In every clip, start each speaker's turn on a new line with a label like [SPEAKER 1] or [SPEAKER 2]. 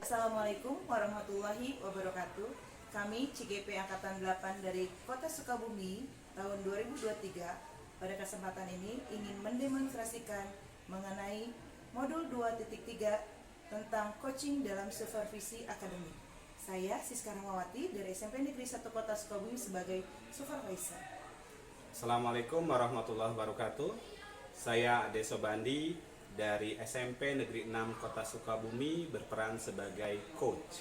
[SPEAKER 1] Assalamualaikum warahmatullahi wabarakatuh. Kami CGP Angkatan 8 dari Kota Sukabumi tahun 2023 pada kesempatan ini ingin mendemonstrasikan mengenai modul 2.3 tentang coaching dalam supervisi akademik. Saya Siska Rahmawati dari SMP Negeri 1 Kota Sukabumi sebagai supervisor.
[SPEAKER 2] Assalamualaikum warahmatullahi wabarakatuh. Saya Ade Sobandi dari SMP Negeri 6 Kota Sukabumi berperan sebagai coach.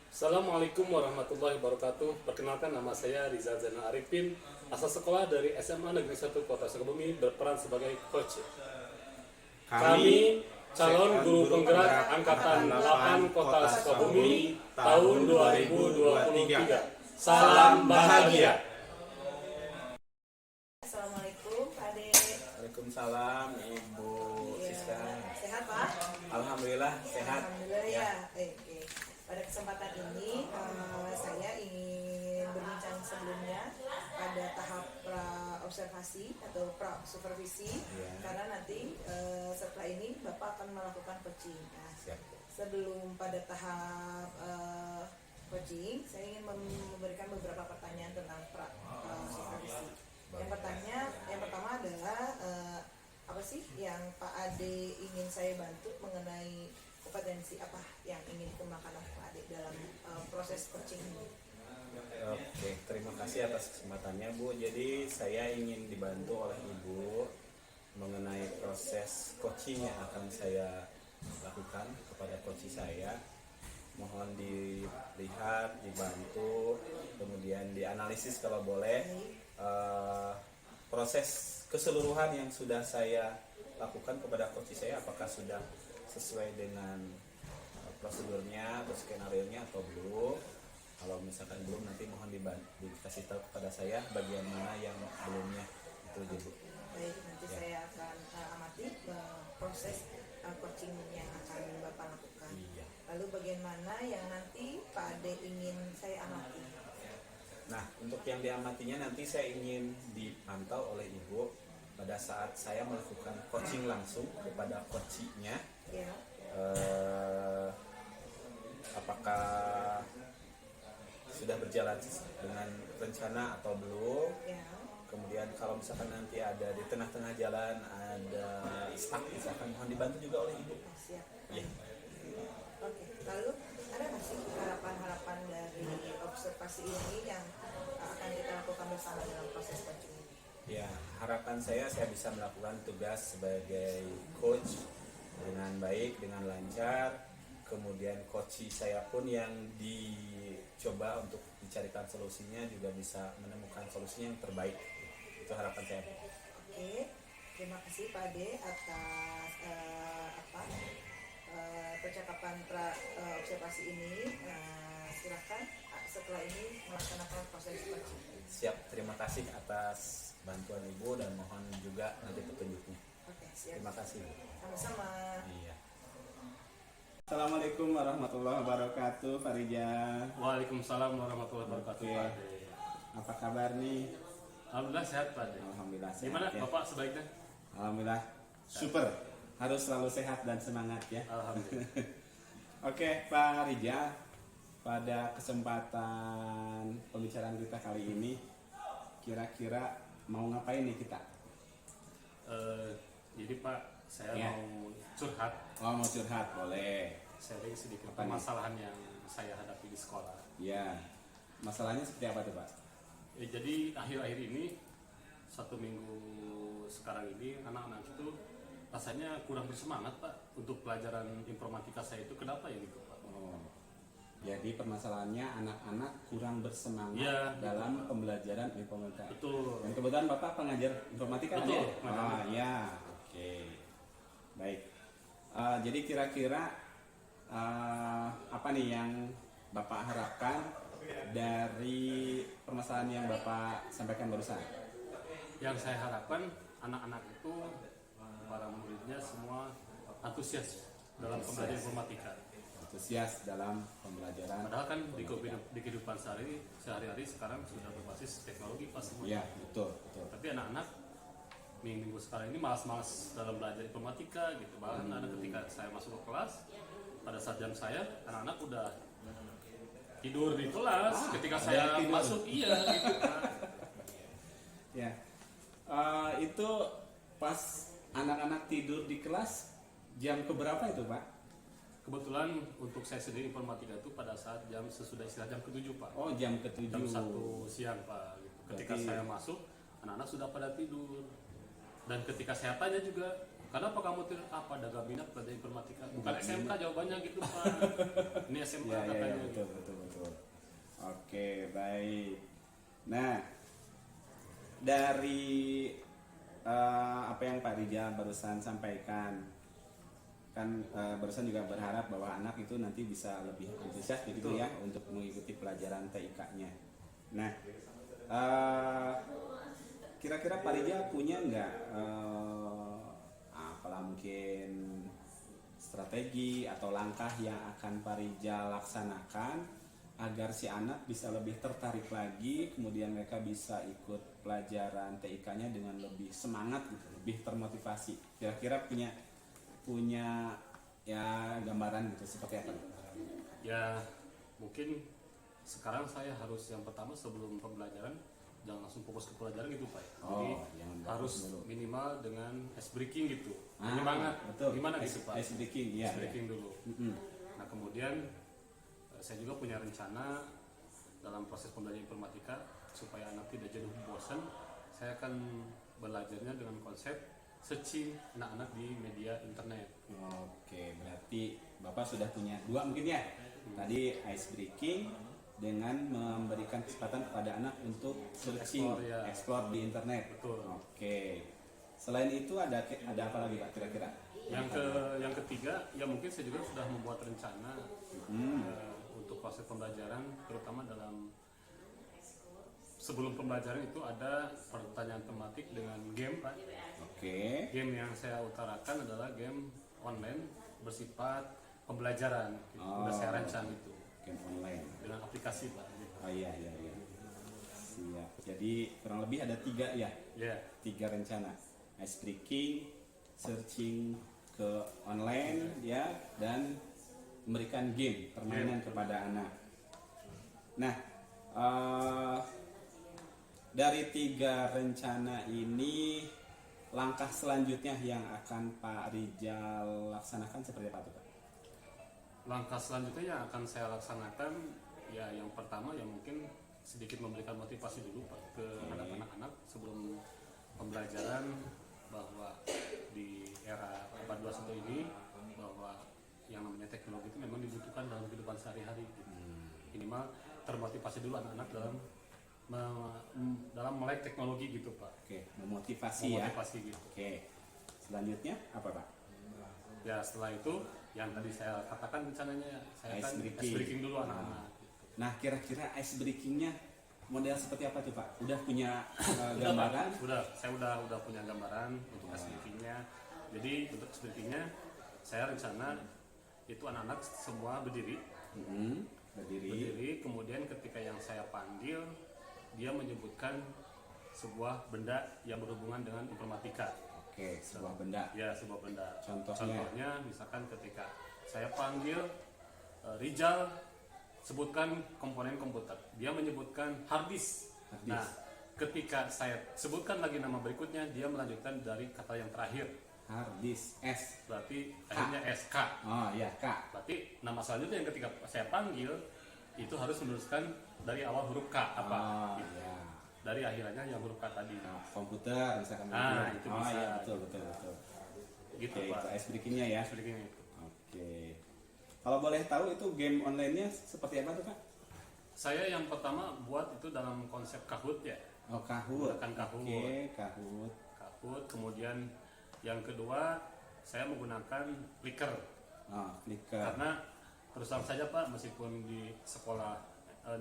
[SPEAKER 3] Assalamualaikum warahmatullahi wabarakatuh. Perkenalkan, nama saya Rizal Zainal Arifin, asal sekolah dari SMA Negeri 1 Kota Sukabumi, berperan sebagai coach. Kami calon guru penggerak Angkatan 8 Kota Sukabumi tahun 2023. Salam bahagia.
[SPEAKER 1] Assalamualaikum Pak Ade.
[SPEAKER 2] Waalaikumsalam Ibu Siska.
[SPEAKER 1] Sehat Pak?
[SPEAKER 2] Alhamdulillah sehat.
[SPEAKER 1] Alhamdulillah ya. Oke. Pada kesempatan ini saya ingin berbincang sebelumnya pada tahap pra observasi atau pra supervisi karena nanti setelah ini Bapak akan melakukan coaching. Nah, sebelum pada tahap coaching, saya ingin memberikan beberapa pertanyaan tentang pra supervisi. Yang pertama adalah apa sih yang Pak Ade ingin saya bantu mengenai kompetensi apa yang ingin dikembangkan oleh Pak Ade dalam proses coaching ini?
[SPEAKER 2] Oke, terima kasih atas kesempatannya Bu. Jadi saya ingin dibantu oleh Ibu mengenai proses coaching yang akan saya lakukan kepada coach saya. Mohon dilihat, dibantu, kemudian dianalisis kalau boleh proses keseluruhan yang sudah saya lakukan kepada coach saya, apakah sudah sesuai dengan prosedurnya atau skenario-nya atau belum. Kalau misalkan belum, nanti mohon dikasih tahu kepada saya bagian mana yang belumnya. Itu aja Bu.
[SPEAKER 1] Baik, nanti saya akan amati proses coaching yang akan Bapak lakukan.
[SPEAKER 2] Iya.
[SPEAKER 1] Lalu bagian mana yang nanti Pak Ade ingin saya amati?
[SPEAKER 2] Nah, untuk yang diamatinya nanti saya ingin dipantau oleh Ibu pada saat saya melakukan coaching langsung kepada coachnya.
[SPEAKER 1] Ya.
[SPEAKER 2] Apakah sudah berjalan dengan rencana atau belum?
[SPEAKER 1] Ya.
[SPEAKER 2] Kemudian kalau misalkan nanti ada di tengah-tengah jalan ada stuck, misalkan mohon dibantu juga oleh Ibu.
[SPEAKER 1] Siap.
[SPEAKER 2] Ya.
[SPEAKER 1] Oke, lalu ada nggak sih harapan-harapan dari observasi ini yang akan kita lakukan bersama dalam proses coaching ini?
[SPEAKER 2] Ya, harapan saya bisa melakukan tugas sebagai coach dengan baik, dengan lancar. Kemudian coach saya pun yang dicoba untuk dicarikan solusinya juga bisa menemukan solusinya yang terbaik. Itu harapan saya.
[SPEAKER 1] Oke, terima kasih Pak Ade atas percakapan pra observasi ini. Silakan setelah ini melaksanakan proses coaching.
[SPEAKER 2] Siap, terima kasih atas bantuan Ibu dan mohon juga nanti petunjuknya.
[SPEAKER 1] Oke, siap.
[SPEAKER 2] Terima kasih.
[SPEAKER 1] Sama-sama.
[SPEAKER 2] Iya. Assalamualaikum warahmatullahi wabarakatuh, Farija.
[SPEAKER 3] Waalaikumsalam warahmatullahi wabarakatuh.
[SPEAKER 2] Oke.
[SPEAKER 3] Pak Ade.
[SPEAKER 2] Apa kabar nih?
[SPEAKER 3] Alhamdulillah sehat Pak Ade.
[SPEAKER 2] Alhamdulillah sehat.
[SPEAKER 3] Gimana
[SPEAKER 2] Ya.
[SPEAKER 3] Bapak sebaiknya?
[SPEAKER 2] Alhamdulillah super. Harus selalu sehat dan semangat ya.
[SPEAKER 3] Alhamdulillah.
[SPEAKER 2] Oke, Pak Rija. Pada kesempatan pembicaraan kita kali ini, kira-kira mau ngapain nih kita?
[SPEAKER 3] Jadi Pak, saya
[SPEAKER 2] Ya.
[SPEAKER 3] mau curhat,
[SPEAKER 2] Oh, mau curhat, boleh.
[SPEAKER 3] sharing sedikit
[SPEAKER 2] Apa nih?
[SPEAKER 3] permasalahan yang saya hadapi di sekolah.
[SPEAKER 2] Ya, masalahnya seperti apa tuh Pak?
[SPEAKER 3] Jadi akhir-akhir ini, 1 minggu sekarang ini, anak-anak itu rasanya kurang bersemangat Pak untuk pelajaran informatika saya itu. Kenapa ya gitu Pak?
[SPEAKER 2] Oh, jadi permasalahannya anak-anak kurang bersemangat
[SPEAKER 3] Ya,
[SPEAKER 2] dalam
[SPEAKER 3] Pak.
[SPEAKER 2] pembelajaran informatika.
[SPEAKER 3] Betul.
[SPEAKER 2] Dan kebetulan Bapak pengajar informatika kan
[SPEAKER 3] Betul,
[SPEAKER 2] ya?
[SPEAKER 3] pengajar.
[SPEAKER 2] Oh ya, oke. Baik. Jadi kira-kira apa nih yang Bapak harapkan dari permasalahan yang Bapak sampaikan barusan?
[SPEAKER 3] Yang saya harapkan anak-anak itu, para muridnya semua antusias dalam pembelajaran informatika.
[SPEAKER 2] Antusias dalam pembelajaran.
[SPEAKER 3] Padahal kan di kehidupan sehari-hari sekarang sudah berbasis teknologi Pak
[SPEAKER 2] Iya,
[SPEAKER 3] semuanya.
[SPEAKER 2] betul, betul.
[SPEAKER 3] Tapi anak-anak minggu sekarang ini malas-malas dalam belajar informatika gitu. Bahkan ada ketika saya masuk ke kelas, pada saat jam saya anak-anak udah tidur di kelas ketika
[SPEAKER 2] ada
[SPEAKER 3] saya
[SPEAKER 2] tidur.
[SPEAKER 3] masuk, iya gitu Pak.
[SPEAKER 2] Ya. Itu pas anak-anak tidur di kelas jam keberapa itu, Pak?
[SPEAKER 3] Kebetulan untuk saya sendiri informatika itu pada saat jam sesudah istirahat jam ke-7 Pak.
[SPEAKER 2] Oh, jam ke-7.
[SPEAKER 3] Jam 1 siang Pak. Gitu. Ketika
[SPEAKER 2] Berarti-
[SPEAKER 3] saya masuk, anak-anak sudah pada tidur. Dan ketika saya tanya juga, kenapa kamu tidur? Apa ada gak minat pada informatika? Bukan SMK jawabannya gitu Pak. Ini SMA
[SPEAKER 2] Ya,
[SPEAKER 3] katanya.
[SPEAKER 2] ya, betul, betul, betul. Oke, baik. Nah, dari apa yang Pak Rijal barusan sampaikan, kan barusan juga berharap bahwa anak itu nanti bisa lebih antusias begitu ya untuk mengikuti pelajaran TIK-nya. Nah, kira-kira Pak Rijal punya nggak apalah mungkin strategi atau langkah yang akan Pak Rijal laksanakan agar si anak bisa lebih tertarik lagi, kemudian mereka bisa ikut pelajaran TIK-nya dengan lebih semangat gitu, lebih termotivasi. Kira-kira punya ya gambaran gitu seperti apa?
[SPEAKER 3] Ya mungkin sekarang saya harus yang pertama sebelum pembelajaran jangan langsung fokus ke pelajaran gitu Pak. Jadi
[SPEAKER 2] Jangan
[SPEAKER 3] harus
[SPEAKER 2] fokus dulu.
[SPEAKER 3] minimal dengan ice breaking gitu. Penyemangat.
[SPEAKER 2] Betul.
[SPEAKER 3] Gimana gitu Pak?
[SPEAKER 2] Ice breaking, ya.
[SPEAKER 3] Ice breaking dulu.
[SPEAKER 2] Mm-mm.
[SPEAKER 3] Nah kemudian saya juga punya rencana dalam proses pembelajaran informatika supaya anak tidak jenuh bosan. Saya akan belajarnya dengan konsep searching anak-anak di media internet.
[SPEAKER 2] Oke, berarti Bapak sudah punya dua mungkin ya. Tadi ice breaking dengan memberikan kesempatan kepada anak untuk searching,
[SPEAKER 3] Explore, ya.
[SPEAKER 2] explore di internet.
[SPEAKER 3] Betul.
[SPEAKER 2] Oke. Selain itu ada apa lagi Pak kira-kira?
[SPEAKER 3] Yang ketiga, ya mungkin saya juga sudah membuat rencana untuk proses pembelajaran, terutama dalam sebelum pembelajaran itu ada pertanyaan tematik dengan game Pak.
[SPEAKER 2] Oke.
[SPEAKER 3] Game yang saya utarakan adalah game online bersifat pembelajaran. Udah saya rancang itu
[SPEAKER 2] Game online.
[SPEAKER 3] dengan aplikasi Pak.
[SPEAKER 2] Oh iya. Siap. Jadi kurang lebih ada 3 ya.
[SPEAKER 3] Ya,
[SPEAKER 2] 3 rencana. Ice breaking, searching ke online ya, dan memberikan game permainan kepada anak. Nah, dari 3 rencana ini langkah selanjutnya yang akan Pak Rijal laksanakan seperti apa tuh Pak?
[SPEAKER 3] langkah selanjutnya yang akan saya laksanakan ya yang pertama ya mungkin sedikit memberikan motivasi dulu Pak ke anak-anak sebelum pembelajaran bahwa di era abad 21 ini bahwa yang namanya teknologi itu memang dibutuhkan dalam kehidupan sehari-hari gitu. Minimal termotivasi dulu anak-anak dalam melek teknologi gitu Pak.
[SPEAKER 2] Oke, memotivasi ya.
[SPEAKER 3] Memotivasi gitu.
[SPEAKER 2] Oke. Selanjutnya apa Pak?
[SPEAKER 3] Ya setelah itu yang tadi saya katakan rencananya saya
[SPEAKER 2] Ice
[SPEAKER 3] akan
[SPEAKER 2] breaking.
[SPEAKER 3] ice breaking dulu anak-anak.
[SPEAKER 2] Nah, kira-kira ice breakingnya model seperti apa tuh Pak? Udah punya
[SPEAKER 3] Udah,
[SPEAKER 2] gambaran?
[SPEAKER 3] Pak. Saya udah punya gambaran untuk ice breakingnya. Jadi untuk ice breakingnya saya rencana itu anak-anak semua berdiri,
[SPEAKER 2] Berdiri.
[SPEAKER 3] kemudian ketika yang saya panggil dia menyebutkan sebuah benda yang berhubungan dengan informatika.
[SPEAKER 2] Oke, sebuah benda.
[SPEAKER 3] Ya, sebuah benda.
[SPEAKER 2] Contohnya?
[SPEAKER 3] Misalkan ketika saya panggil Rijal, sebutkan komponen komputer. Dia menyebutkan hard disk.
[SPEAKER 2] Hard disk.
[SPEAKER 3] Nah, ketika saya sebutkan lagi nama berikutnya, dia melanjutkan dari kata yang terakhir.
[SPEAKER 2] Hard disk S.
[SPEAKER 3] Berarti akhirnya SK.
[SPEAKER 2] Oh iya, K.
[SPEAKER 3] Berarti nama selanjutnya yang ketika saya panggil itu harus meneruskan dari awal huruf K apa?
[SPEAKER 2] Oh
[SPEAKER 3] Gitu.
[SPEAKER 2] iya.
[SPEAKER 3] Dari akhirnya yang huruf K tadi.
[SPEAKER 2] Nah, komputer misalkan.
[SPEAKER 3] Ah,
[SPEAKER 2] begitu.
[SPEAKER 3] itu
[SPEAKER 2] Oh
[SPEAKER 3] bisa.
[SPEAKER 2] iya, betul.
[SPEAKER 3] Gitu
[SPEAKER 2] Oke,
[SPEAKER 3] Pak.
[SPEAKER 2] itu ice breakingnya ya.
[SPEAKER 3] Seperti ini.
[SPEAKER 2] Oke. Kalau boleh tahu itu game online-nya seperti apa tuh Pak?
[SPEAKER 3] Saya yang pertama buat itu dalam konsep Kahoot ya.
[SPEAKER 2] Oh, Kahoot.
[SPEAKER 3] Menggunakan Kahoot.
[SPEAKER 2] Oke, Kahoot.
[SPEAKER 3] Kahoot. Kemudian yang kedua saya menggunakan Flickr
[SPEAKER 2] Oh, Flickr.
[SPEAKER 3] karena terus terang saja Pak meskipun di sekolah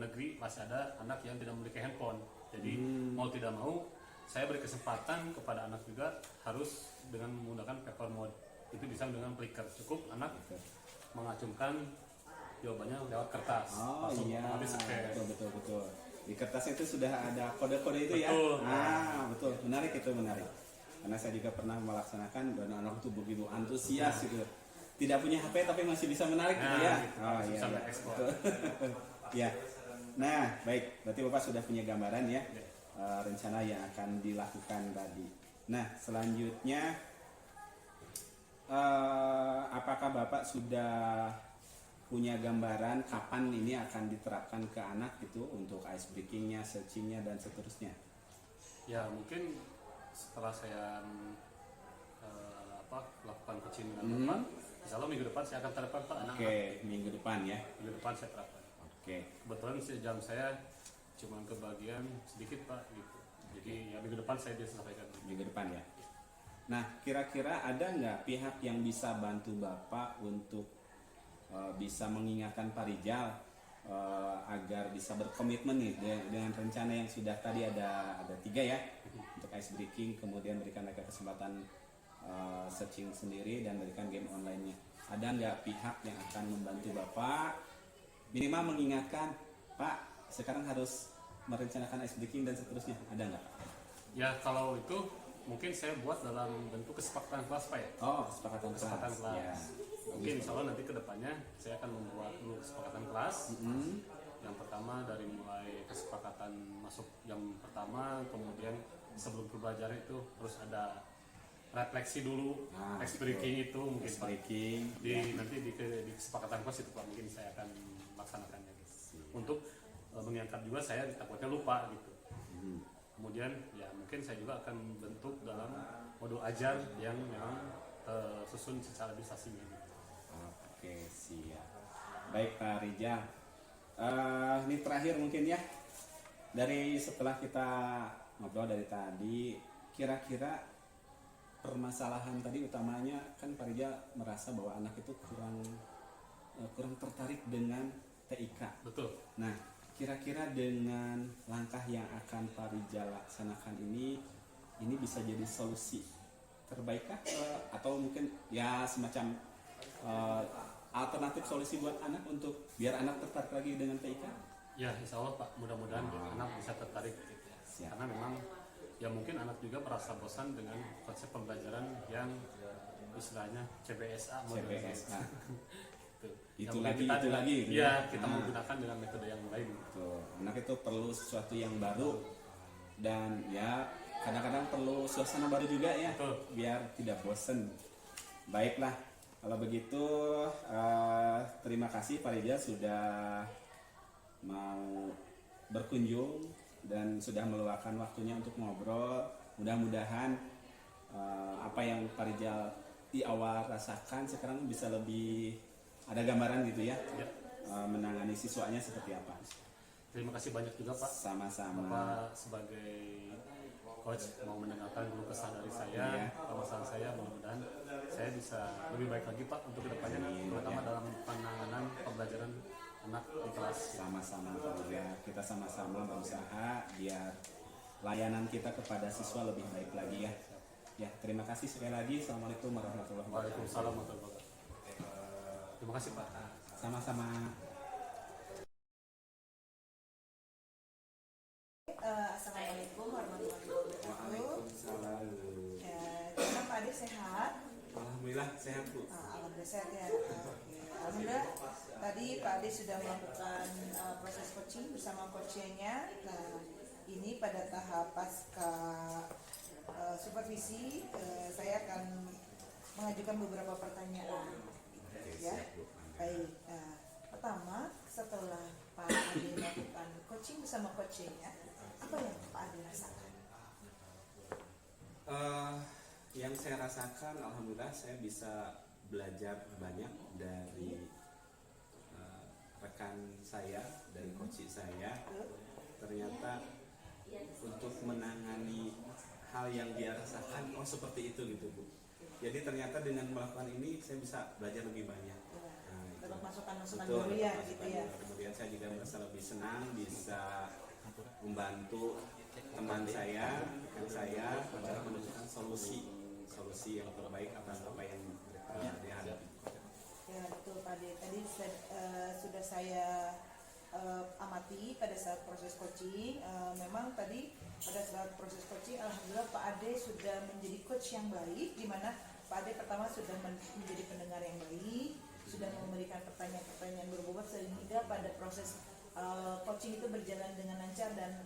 [SPEAKER 3] negeri masih ada anak yang tidak memiliki handphone. Jadi mau tidak mau saya beri kesempatan kepada anak juga harus dengan menggunakan paper mode. Itu bisa dengan Flickr. Cukup anak mengacungkan jawabannya lewat kertas.
[SPEAKER 2] Oh
[SPEAKER 3] Langsung
[SPEAKER 2] iya,
[SPEAKER 3] otomatis scan.
[SPEAKER 2] betul. Di kertasnya itu sudah ada kode-kode itu ya?
[SPEAKER 3] Betul.
[SPEAKER 2] Betul. Menarik. Karena saya juga pernah melaksanakan dan anak itu begitu antusias gitu. tidak punya HP tapi masih bisa menarik gitu ya.
[SPEAKER 3] Gitu,
[SPEAKER 2] Oh iya.
[SPEAKER 3] bisa
[SPEAKER 2] Iya.
[SPEAKER 3] ekspor.
[SPEAKER 2] Ya. Nah, baik. Berarti Bapak sudah punya gambaran ya rencana yang akan dilakukan tadi. Nah, selanjutnya apakah Bapak sudah punya gambaran kapan ini akan diterapkan ke anak gitu untuk ice breakingnya, searchingnya dan seterusnya?
[SPEAKER 3] Ya mungkin setelah saya lakukan coaching dengan Bapak, insya Allah minggu depan saya akan terapkan Pak anak-anak.
[SPEAKER 2] Oke, minggu depan ya.
[SPEAKER 3] Minggu depan saya terapkan.
[SPEAKER 2] Oke.
[SPEAKER 3] Kebetulan jam saya cuma kebagian sedikit Pak gitu. Jadi ya minggu depan saya bisa sampaikan.
[SPEAKER 2] Minggu depan ya. Nah, kira-kira ada nggak pihak yang bisa bantu Bapak untuk bisa mengingatkan Pak Rijal agar bisa berkomitmen nih dengan rencana yang sudah tadi ada 3 ya untuk ice breaking, kemudian berikan mereka kesempatan searching sendiri dan berikan game online-nya. Ada nggak pihak yang akan membantu Bapak minimal mengingatkan Pak sekarang harus merencanakan ice breaking dan seterusnya, ada nggak?
[SPEAKER 3] Ya kalau itu mungkin saya buat dalam bentuk kesepakatan kelas Pak ya.
[SPEAKER 2] Oh, kesepakatan
[SPEAKER 3] Kesepakatan kelas.
[SPEAKER 2] Ya.
[SPEAKER 3] Mungkin insya Allah nanti kedepannya saya akan membuat dulu kesepakatan kelas. Yang pertama dari mulai kesepakatan masuk jam pertama, kemudian sebelum pembelajaran itu terus ada refleksi dulu, ice breaking itu mungkin
[SPEAKER 2] Ice
[SPEAKER 3] Pak.
[SPEAKER 2] breaking.
[SPEAKER 3] Nanti di kesepakatan kelas itu Pak mungkin saya akan laksanakannya gitu. Untuk mengingatkan juga saya takutnya lupa gitu. Kemudian ya mungkin saya juga akan bentuk dalam modul ajar yang memang susun secara administrasinya gitu.
[SPEAKER 2] Oke, siap. Baik Pak Rijal. Ini terakhir mungkin ya. Dari setelah kita ngobrol dari tadi, kira-kira permasalahan tadi utamanya kan Pak Rijal merasa bahwa anak itu kurang tertarik dengan TIK.
[SPEAKER 3] Betul.
[SPEAKER 2] Nah, kira-kira dengan langkah yang akan Pak Rijal laksanakan ini bisa jadi solusi terbaikkah atau mungkin ya semacam alternatif solusi buat anak untuk biar anak tertarik lagi dengan TIK?
[SPEAKER 3] Ya insya Allah Pak, mudah-mudahan anak bisa tertarik gitu.
[SPEAKER 2] Siap.
[SPEAKER 3] Karena memang ya mungkin anak juga merasa bosan dengan konsep pembelajaran yang istilahnya CBSA model.
[SPEAKER 2] CBSA.
[SPEAKER 3] Gitu.
[SPEAKER 2] Itu
[SPEAKER 3] Ya,
[SPEAKER 2] lagi,
[SPEAKER 3] kita
[SPEAKER 2] itu lagi.
[SPEAKER 3] Iya, kita menggunakan dengan metode yang lain.
[SPEAKER 2] Tuh, anak itu perlu sesuatu yang baru dan ya kadang-kadang perlu suasana baru juga ya.
[SPEAKER 3] Betul.
[SPEAKER 2] Biar tidak bosen. Baiklah, kalau begitu terima kasih Pak Rijal sudah mau berkunjung dan sudah meluangkan waktunya untuk ngobrol. Mudah-mudahan apa yang Pak Rijal di awal rasakan sekarang bisa lebih ada gambaran gitu ya,
[SPEAKER 3] Ya.
[SPEAKER 2] menangani siswanya seperti apa.
[SPEAKER 3] Terima kasih banyak juga Pak.
[SPEAKER 2] Sama-sama.
[SPEAKER 3] Bapak sebagai coach mau mendengarkan dulu kesah dari saya,
[SPEAKER 2] Iya.
[SPEAKER 3] permasalahan saya, mudah-mudahan saya bisa lebih baik lagi Pak untuk kedepannya, terutama dalam penanganan pembelajaran anak di kelas.
[SPEAKER 2] Sama-sama Pak Rijal. Kita sama-sama berusaha biar layanan kita kepada siswa lebih baik lagi ya. Ya, terima kasih sekali lagi. Assalamualaikum warahmatullahi wabarakatuh.
[SPEAKER 3] Waalaikumsalam warahmatullahi wabarakatuh. Terima kasih Pak.
[SPEAKER 2] Sama-sama.
[SPEAKER 1] Assalamualaikum warahmatullahi wabarakatuh.
[SPEAKER 2] Waalaikumsalam.
[SPEAKER 1] Ya, gimana Pak Ade sehat?
[SPEAKER 2] Alhamdulillah sehat Bu.
[SPEAKER 1] Alhamdulillah sehat ya. Oke. Alhamdulillah tadi Pak Ade sudah melakukan proses coaching bersama coachnya. Nah, ini pada tahap pasca supervisi saya akan mengajukan beberapa pertanyaan. Ya, baik. Pertama, setelah Pak Ade melakukan coaching bersama coachnya, apa yang Pak Ade rasakan?
[SPEAKER 2] Yang saya rasakan, alhamdulillah saya bisa belajar banyak dari rekan saya, dari coach saya. Ternyata untuk menangani hal yang dia rasakan, oh seperti itu gitu Bu. Jadi ternyata dengan melakukan ini saya bisa belajar lebih banyak.
[SPEAKER 1] Dapat masukan-masukan
[SPEAKER 2] Betul,
[SPEAKER 1] baru ya,
[SPEAKER 2] masukan
[SPEAKER 1] gitu ya.
[SPEAKER 2] baru. Kemudian saya juga merasa lebih senang bisa membantu teman saya, rekan saya dalam menemukan solusi yang terbaik atas apa yang mereka dihadapi.
[SPEAKER 1] Ya betul Pak Ade. Tadi sudah saya amati pada saat proses coaching. Memang tadi pada saat proses coaching, alhamdulillah Pak Ade sudah menjadi coach yang baik, di mana Pak Ade pertama sudah menjadi pendengar yang baik, sudah memberikan pertanyaan-pertanyaan berbobot sehingga pada proses coaching itu berjalan dengan lancar dan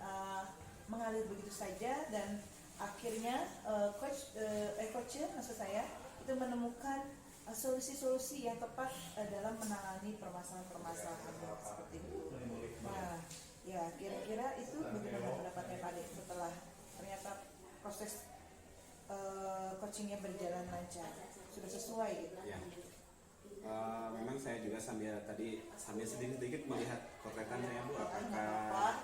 [SPEAKER 1] mengalir begitu saja, dan akhirnya coach maksud saya itu menemukan solusi-solusi yang tepat dalam menangani permasalahan-permasalahan seperti itu. Nah, ya kira-kira itu bagaimana pendapatnya Pak Ade setelah ternyata proses coachingnya berjalan lancar, sudah sesuai gitu?
[SPEAKER 2] Ya. Memang saya juga sambil sedikit melihat potretan saya Bu, apakah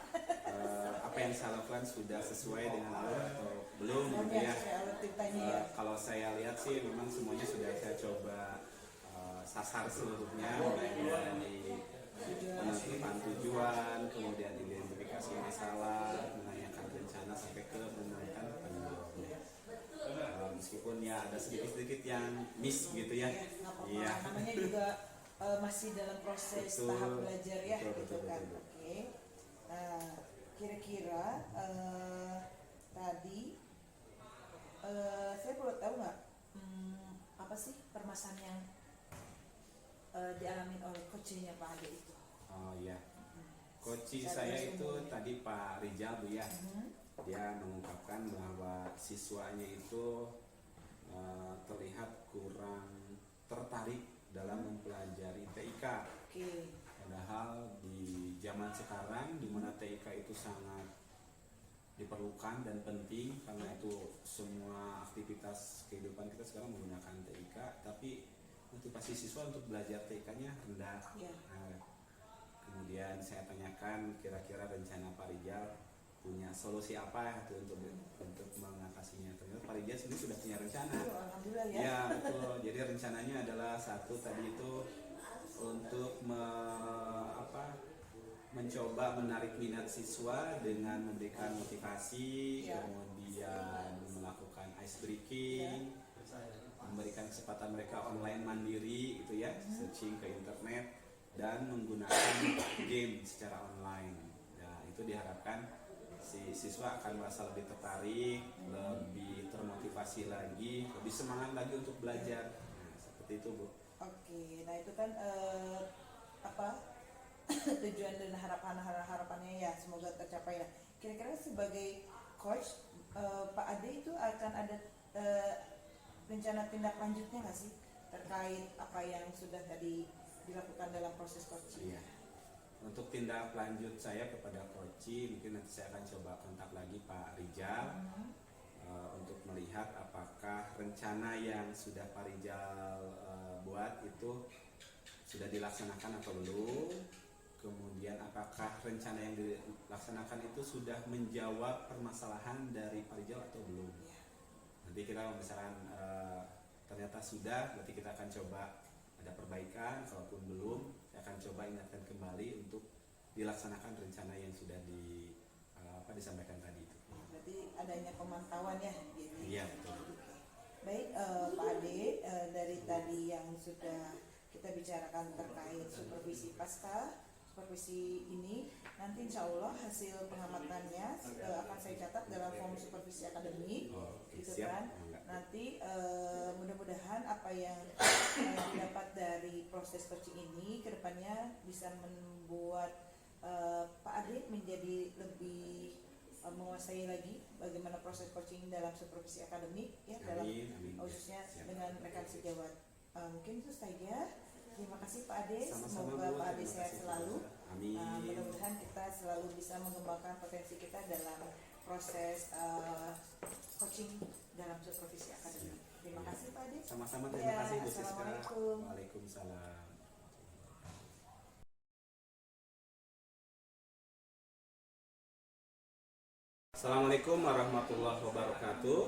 [SPEAKER 2] apa yang saya lakukan sudah sesuai dengan alur atau belum gitu ya. Kalau saya lihat sih memang semuanya sudah saya coba sasar seluruhnya, mulai dari penentuan tujuan, kemudian identifikasi masalah, menanyakan rencana sampai ke menentukan penanggulangan. Meskipun ya ada sedikit-sedikit yang miss gitu ya. Iya.
[SPEAKER 1] Namanya juga masih dalam proses tahap belajar ya, gitu kan. Oke. Nah, kira-kira tadi saya perlu tahu nggak apa sih permasalahan yang dialami oleh coachnya Pak Ade itu?
[SPEAKER 2] Oh iya. Coach saya itu tadi Pak Rijal Bu ya. Dia mengungkapkan bahwa siswanya itu terlihat kurang tertarik dalam mempelajari TIK. Padahal di zaman sekarang di mana TIK itu sangat diperlukan dan penting, karena itu semua aktivitas kehidupan kita sekarang menggunakan TIK, tapi motivasi siswa untuk belajar TIK-nya rendah. Nah, kemudian saya tanyakan kira-kira rencana Pak Rijal punya solusi apa itu untuk mengatasinya. Ternyata Pak Rijal sendiri sudah punya rencana.
[SPEAKER 1] Alhamdulillah ya.
[SPEAKER 2] Ya betul. Jadi rencananya adalah satu tadi itu untuk mencoba menarik minat siswa dengan memberikan motivasi, kemudian melakukan ice breaking, memberikan kesempatan mereka online mandiri itu ya, searching ke internet dan menggunakan game secara online. Nah, itu diharapkan si siswa akan merasa lebih tertarik, lebih termotivasi lagi, lebih semangat lagi untuk belajar. Nah, seperti itu Bu.
[SPEAKER 1] Oke, nah itu kan tujuan dan harapannya ya semoga tercapai. Nah, kira-kira sebagai coach Pak Ade itu akan ada rencana tindak lanjutnya nggak sih terkait apa yang sudah tadi dilakukan dalam proses coaching?
[SPEAKER 2] Iya. Untuk tindak lanjut saya kepada coaching, mungkin nanti saya akan coba kontak lagi Pak Rijal untuk melihat apakah rencana yang sudah Pak Rijal buat itu sudah dilaksanakan atau belum. Kemudian apakah rencana yang dilaksanakan itu sudah menjawab permasalahan dari Pak Rijal atau belum. Nanti kita misalkan ternyata sudah, berarti kita akan coba ada perbaikan. Kalaupun belum, saya akan coba ingatkan kembali untuk dilaksanakan rencana yang sudah disampaikan tadi itu.
[SPEAKER 1] Berarti adanya pemantauan ya.
[SPEAKER 2] Iya betul.
[SPEAKER 1] Baik Pak Ade, dari tadi yang sudah kita bicarakan terkait supervisi pasca supervisi ini, nanti insya Allah hasil pengamatannya akan saya catat dalam form supervisi akademik, gitu kan. Nanti mudah-mudahan apa yang didapat dari proses coaching ini kedepannya bisa membuat Pak Ade menjadi lebih menguasai lagi bagaimana proses coaching dalam supervisi akademik ya, dalam khususnya dengan rekan sejawat. Mungkin itu saja. Terima kasih Pak Ade. Semoga Pak Ade sehat selalu. Mudah-mudahan kita selalu bisa mengembangkan potensi kita dalam proses coaching dalam supervisi akademik. Terima kasih Pak Ade.
[SPEAKER 2] Sama-sama, terima kasih Bu Siska.
[SPEAKER 1] Assalamualaikum.
[SPEAKER 2] Waalaikumsalam. Assalamualaikum warahmatullahi wabarakatuh.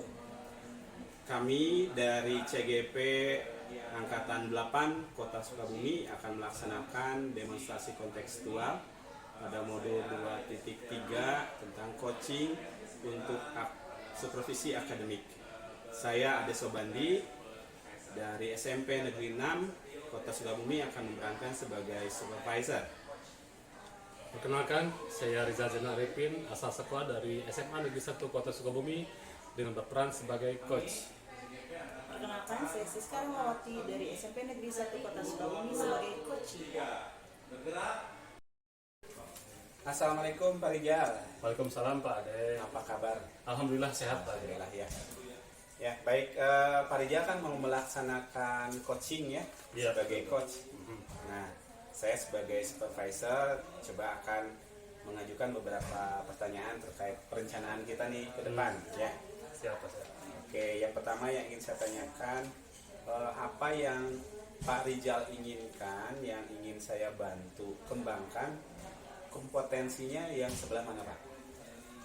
[SPEAKER 2] Kami dari CGP Angkatan 8 Kota Sukabumi akan melaksanakan demonstrasi kontekstual pada modul 2.3 tentang coaching untuk supervisi akademik. Saya Ade Sobandi dari SMP Negeri 6 Kota Sukabumi akan memerankan sebagai supervisor.
[SPEAKER 3] Perkenalkan, saya Riza Zainal Arifin, asal sekolah dari SMA Negeri 1 Kota Sukabumi dengan berperan sebagai coach.
[SPEAKER 1] Perkenalkan, saya Siska Rahmawati dari SMP Negeri 1 Kota Sukabumi sebagai coaching.
[SPEAKER 2] Assalamualaikum Pak Rijal.
[SPEAKER 3] Waalaikumsalam Pak Ade.
[SPEAKER 2] Apa kabar?
[SPEAKER 3] Alhamdulillah sehat Pak Ade.
[SPEAKER 2] Alhamdulillah ya. Ya baik, Pak Rijal kan mau melaksanakan coaching ya,
[SPEAKER 3] Iya.
[SPEAKER 2] sebagai coach. Nah, saya sebagai supervisor coba akan mengajukan beberapa pertanyaan terkait perencanaan kita nih ke depan ya.
[SPEAKER 3] Siapa saya?
[SPEAKER 2] Oke, yang pertama yang ingin saya tanyakan, apa yang Pak Rijal inginkan, yang ingin saya bantu kembangkan kompetensinya yang sebelah mana Pak?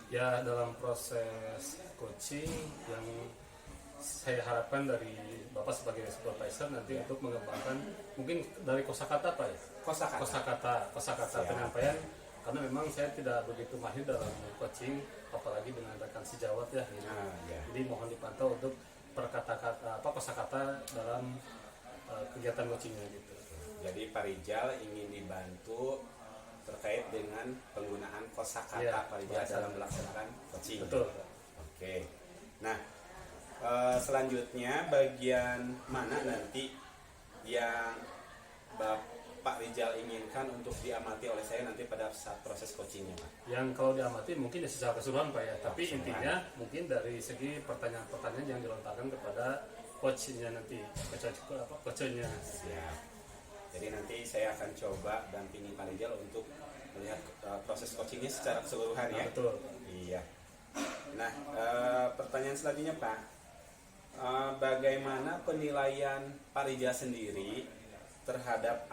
[SPEAKER 3] Ya, dalam proses coaching yang saya harapkan dari Bapak sebagai supervisor nanti untuk mengembangkan mungkin dari kosakata Pak ya.
[SPEAKER 2] Kosakata.
[SPEAKER 3] Kosakata
[SPEAKER 2] Siap.
[SPEAKER 3] penyampaian, karena memang saya tidak begitu mahir dalam coaching, apalagi dengan rekan sejawat ya.
[SPEAKER 2] Ya.
[SPEAKER 3] Jadi mohon dipantau untuk perkata-kata kosakata dalam kegiatan coachingnya gitu.
[SPEAKER 2] Jadi Pak Rijal ingin dibantu terkait dengan penggunaan kosakata
[SPEAKER 3] Iya,
[SPEAKER 2] Pak Rijal
[SPEAKER 3] bahasa.
[SPEAKER 2] dalam melaksanakan coaching.
[SPEAKER 3] Betul.
[SPEAKER 2] Oke. Nah, selanjutnya bagian mana nanti yang Pak Rijal inginkan untuk diamati oleh saya nanti pada saat proses coachingnya Pak?
[SPEAKER 3] Yang kalau diamati mungkin ya secara keseluruhan Pak ya, tapi
[SPEAKER 2] Keseluruhan.
[SPEAKER 3] intinya mungkin dari segi pertanyaan-pertanyaan yang dilontarkan kepada coachnya nanti, coachnya.
[SPEAKER 2] Siap. Jadi nanti saya akan coba dampingi Pak Rijal untuk melihat proses coachingnya secara keseluruhan ya.
[SPEAKER 3] Betul.
[SPEAKER 2] Iya. Nah, pertanyaan selanjutnya Pak, bagaimana penilaian Pak Rijal sendiri terhadap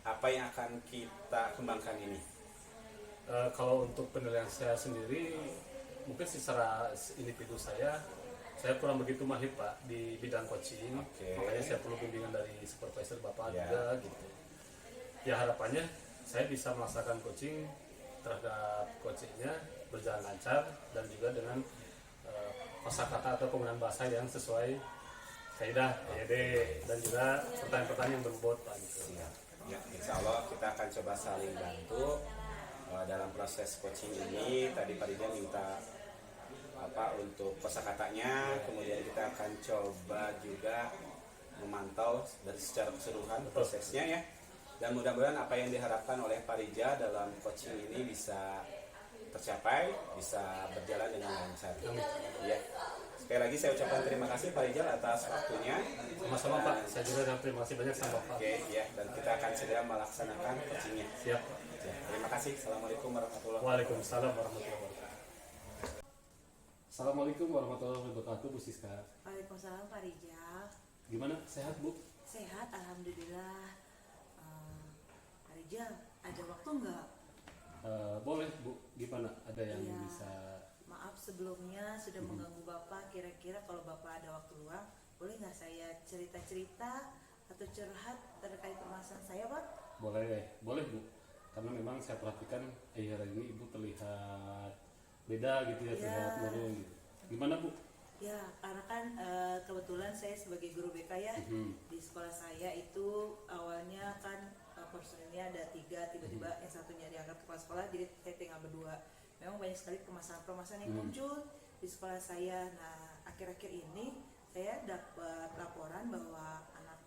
[SPEAKER 2] apa yang akan kita kembangkan ini?
[SPEAKER 3] Kalau untuk penilaian saya sendiri, mungkin secara individu saya kurang begitu mahir Pak di bidang coaching.
[SPEAKER 2] Oke.
[SPEAKER 3] Makanya saya perlu bimbingan dari supervisor Bapak
[SPEAKER 2] Ya.
[SPEAKER 3] juga gitu. Ya harapannya saya bisa melaksanakan coaching terhadap coachingnya berjalan lancar dan juga dengan kosakata atau penggunaan bahasa yang sesuai kaidah EYD dan juga pertanyaan-pertanyaan yang berbobot Pak. Gitu.
[SPEAKER 2] Siap. Ya, insya Allah kita akan coba saling bantu dalam proses coaching ini. Tadi Pak Rijal minta untuk kosakatanya, kemudian kita akan coba juga memantau dari secara keseluruhan prosesnya ya. Dan mudah-mudahan apa yang diharapkan oleh Pak Rijal dalam coaching ini bisa tercapai, bisa berjalan dengan lancar. Ya. Sekali lagi saya ucapkan terima kasih Pak Rijal atas waktunya.
[SPEAKER 3] Sama-sama Pak, saya juga terima kasih banyak sama Pak.
[SPEAKER 2] Oke, ya, dan kita akan segera melaksanakan coachingnya.
[SPEAKER 3] Siap Pak.
[SPEAKER 2] Ya, terima kasih. Assalamualaikum warahmatullahi wabarakatuh.
[SPEAKER 3] Waalaikumsalam warahmatullahi wabarakatuh. Assalamualaikum warahmatullahi wabarakatuh Bu Siska.
[SPEAKER 1] Waalaikumsalam Pak Rijal.
[SPEAKER 3] Gimana, sehat Bu?
[SPEAKER 1] Sehat, alhamdulillah. Pak Rijal, ada waktu nggak?
[SPEAKER 3] Boleh Bu, gimana? Ada yang
[SPEAKER 1] Iya.
[SPEAKER 3] bisa?
[SPEAKER 1] Maaf sebelumnya sudah mengganggu Bapak. Kira-kira kalau Bapak ada waktu luang, boleh nggak saya cerita-cerita atau curhat terkait permasalahan saya, Pak?
[SPEAKER 3] Boleh Bu. Karena memang saya perhatikan akhir ini Ibu terlihat beda gitu ya,
[SPEAKER 1] Iya.
[SPEAKER 3] terlihat murung gitu. Gimana Bu?
[SPEAKER 1] Ya, karena kan kebetulan saya sebagai guru BK ya, di sekolah saya itu awalnya kan personilnya ada 3, tiba-tiba yang satunya diangkat kepala sekolah, jadi saya tinggal berdua. Memang banyak sekali permasalahan-permasalahan yang muncul di sekolah saya. Nah, akhir-akhir ini saya dapat laporan bahwa anak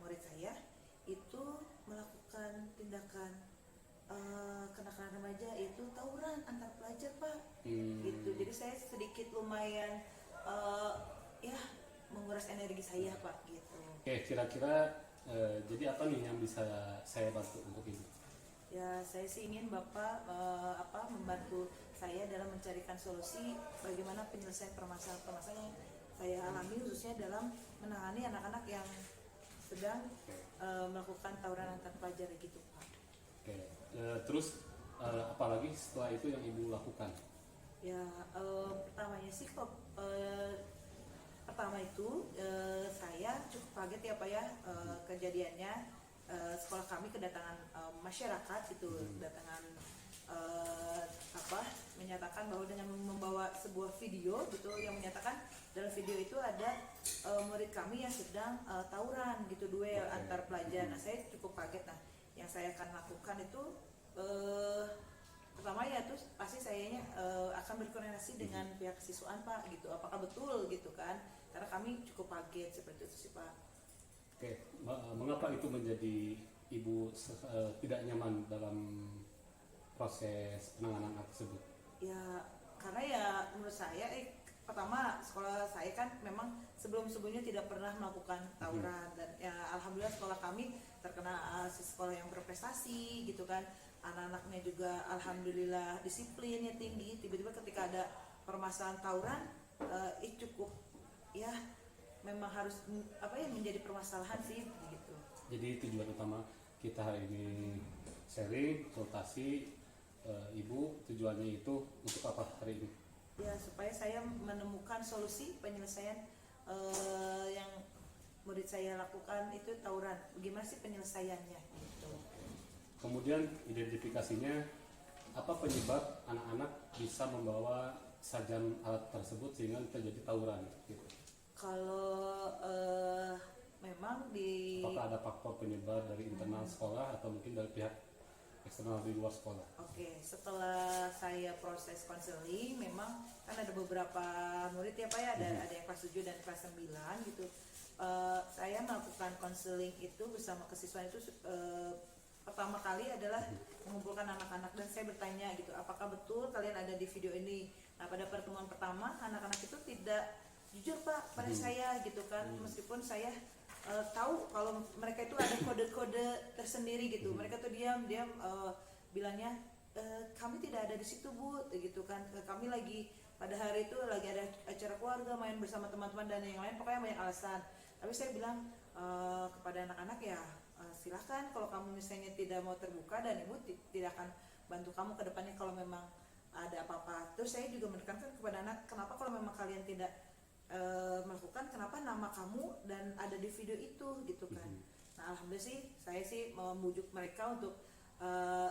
[SPEAKER 1] murid saya itu melakukan tindakan kenakalan remaja, itu tawuran antar pelajar Pak. Gitu. Jadi saya sedikit lumayan ya menguras energi saya Pak gitu.
[SPEAKER 3] Oke, kira-kira jadi apa nih yang bisa saya bantu untuk ini?
[SPEAKER 1] Ya, saya sih ingin Bapak membantu saya dalam mencarikan solusi bagaimana penyelesaian permasalahan-permasalahan yang saya alami, khususnya dalam menangani anak-anak yang sedang melakukan tawuran antar pelajar gitu Pak.
[SPEAKER 3] Oke, terus apalagi setelah itu yang Ibu lakukan?
[SPEAKER 1] Ya, pertamanya sih pertama itu saya cukup kaget ya Pak ya, kejadiannya sekolah kami kedatangan masyarakat itu, kedatangan menyatakan bahwa dengan membawa sebuah video gitu yang menyatakan dalam video itu ada murid kami yang sedang tawuran gitu, duel antar pelajar. Nah, saya cukup kaget. Nah, yang saya akan lakukan itu pertama ya terus pasti sayanya akan berkoordinasi dengan pihak siswaan Pak gitu, apakah betul gitu kan, karena kami cukup kaget seperti itu sih Pak.
[SPEAKER 3] Oke, mengapa itu menjadi ibu tidak nyaman dalam proses penanganan anak tersebut?
[SPEAKER 1] Ya karena ya menurut saya pertama sekolah saya kan memang sebelumnya tidak pernah melakukan tawuran, dan ya alhamdulillah sekolah kami terkena sekolah yang berprestasi gitu kan, anak-anaknya juga alhamdulillah disiplinnya tinggi. Tiba-tiba ketika ada permasalahan tawuran cukup ya memang harus menjadi permasalahan sih gitu.
[SPEAKER 3] Jadi tujuan utama kita hari ini sharing, konsultasi ibu, tujuannya itu untuk apa hari ini?
[SPEAKER 1] Ya supaya saya menemukan solusi penyelesaian yang murid saya lakukan itu tawuran, bagaimana sih penyelesaiannya gitu.
[SPEAKER 3] Kemudian identifikasinya, apa penyebab anak-anak bisa membawa sajian alat tersebut sehingga terjadi tawuran gitu?
[SPEAKER 1] Kalau memang
[SPEAKER 3] apakah ada faktor penyebab dari internal sekolah atau mungkin dari pihak eksternal di luar sekolah?
[SPEAKER 1] Oke, setelah saya proses konseling, memang kan ada beberapa murid ya Pak ya, ada yang kelas 7 dan kelas 9 gitu. Saya melakukan konseling itu bersama kesiswaan itu pertama kali adalah mengumpulkan anak-anak, dan saya bertanya gitu, apakah betul kalian ada di video ini? Nah pada pertemuan pertama anak-anak itu tidak jujur Pak pada saya gitu kan, meskipun saya tahu kalau mereka itu ada kode-kode tersendiri gitu. Mereka tuh diam bilangnya kami tidak ada di situ Bu gitu kan, kami lagi pada hari itu lagi ada acara keluarga, main bersama teman-teman dan yang lain, pokoknya banyak alasan. Tapi saya bilang kepada anak-anak ya silahkan kalau kamu misalnya tidak mau terbuka, dan ibu tidak akan bantu kamu ke depannya kalau memang ada apa-apa. Terus saya juga menekankan kepada anak, kenapa kalau memang kalian tidak melakukan, kenapa nama kamu dan ada di video itu gitu kan. Nah alhamdulillah sih saya sih membujuk mereka untuk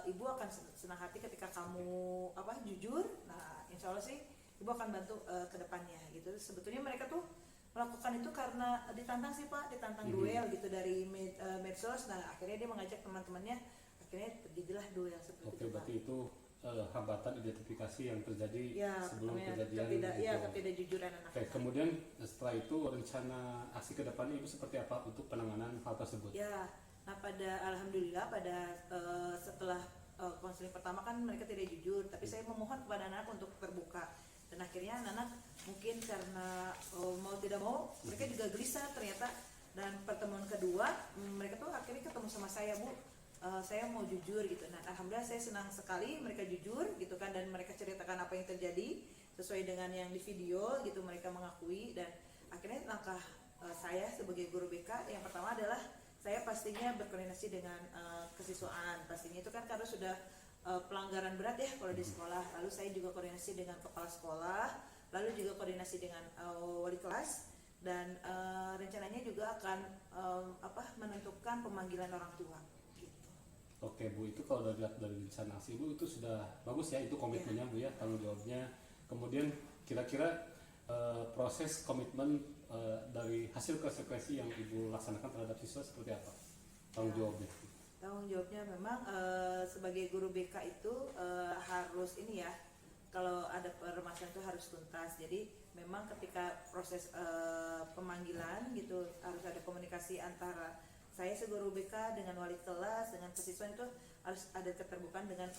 [SPEAKER 1] ibu akan senang hati ketika kamu jujur. Nah insya Allah sih ibu akan bantu ke depannya gitu. Sebetulnya mereka tuh melakukan itu karena ditantang sih Pak, ditantang duel gitu dari medsos. Nah akhirnya dia mengajak teman-temannya, akhirnya terjadilah duel seperti
[SPEAKER 3] Oke,
[SPEAKER 1] itu Pak.
[SPEAKER 3] berarti itu hambatan identifikasi yang terjadi
[SPEAKER 1] Ya,
[SPEAKER 3] sebelum kejadian
[SPEAKER 1] ketidakjujuran anak.
[SPEAKER 3] Oke, kemudian setelah itu rencana aksi ke depannya ibu seperti apa untuk penanganan hal tersebut?
[SPEAKER 1] Ya, nah alhamdulillah pada setelah konseling pertama kan mereka tidak jujur, tapi saya memohon kepada anak untuk terbuka, dan akhirnya anak mungkin karena mau tidak mau mereka juga gelisah ternyata, dan pertemuan kedua mereka tuh akhirnya ketemu sama saya, Bu, saya mau jujur gitu. Nah alhamdulillah saya senang sekali mereka jujur gitu kan, dan mereka ceritakan apa yang terjadi sesuai dengan yang di video gitu, mereka mengakui. Dan akhirnya langkah saya sebagai guru BK yang pertama adalah saya pastinya berkoordinasi dengan kesiswaan, pastinya itu kan karena sudah pelanggaran berat ya kalau di sekolah. Lalu saya juga koordinasi dengan kepala sekolah, lalu juga koordinasi dengan wali kelas, dan rencananya juga akan menentukan pemanggilan orang tua.
[SPEAKER 3] Oke Bu, itu kalau dilihat dari rencana aksi Bu itu sudah bagus ya, itu komitmennya Bu ya, tanggung jawabnya. Kemudian kira-kira proses komitmen dari hasil konsekuensi yang Ibu laksanakan terhadap siswa seperti apa? Tanggung jawabnya?
[SPEAKER 1] Tanggung jawabnya memang sebagai guru BK itu harus ini ya, kalau ada permasalahan itu harus tuntas. Jadi memang ketika proses pemanggilan gitu harus ada komunikasi antara saya sebagai guru BK dengan wali kelas, dengan kesiswaan, itu harus ada keterbukaan dengan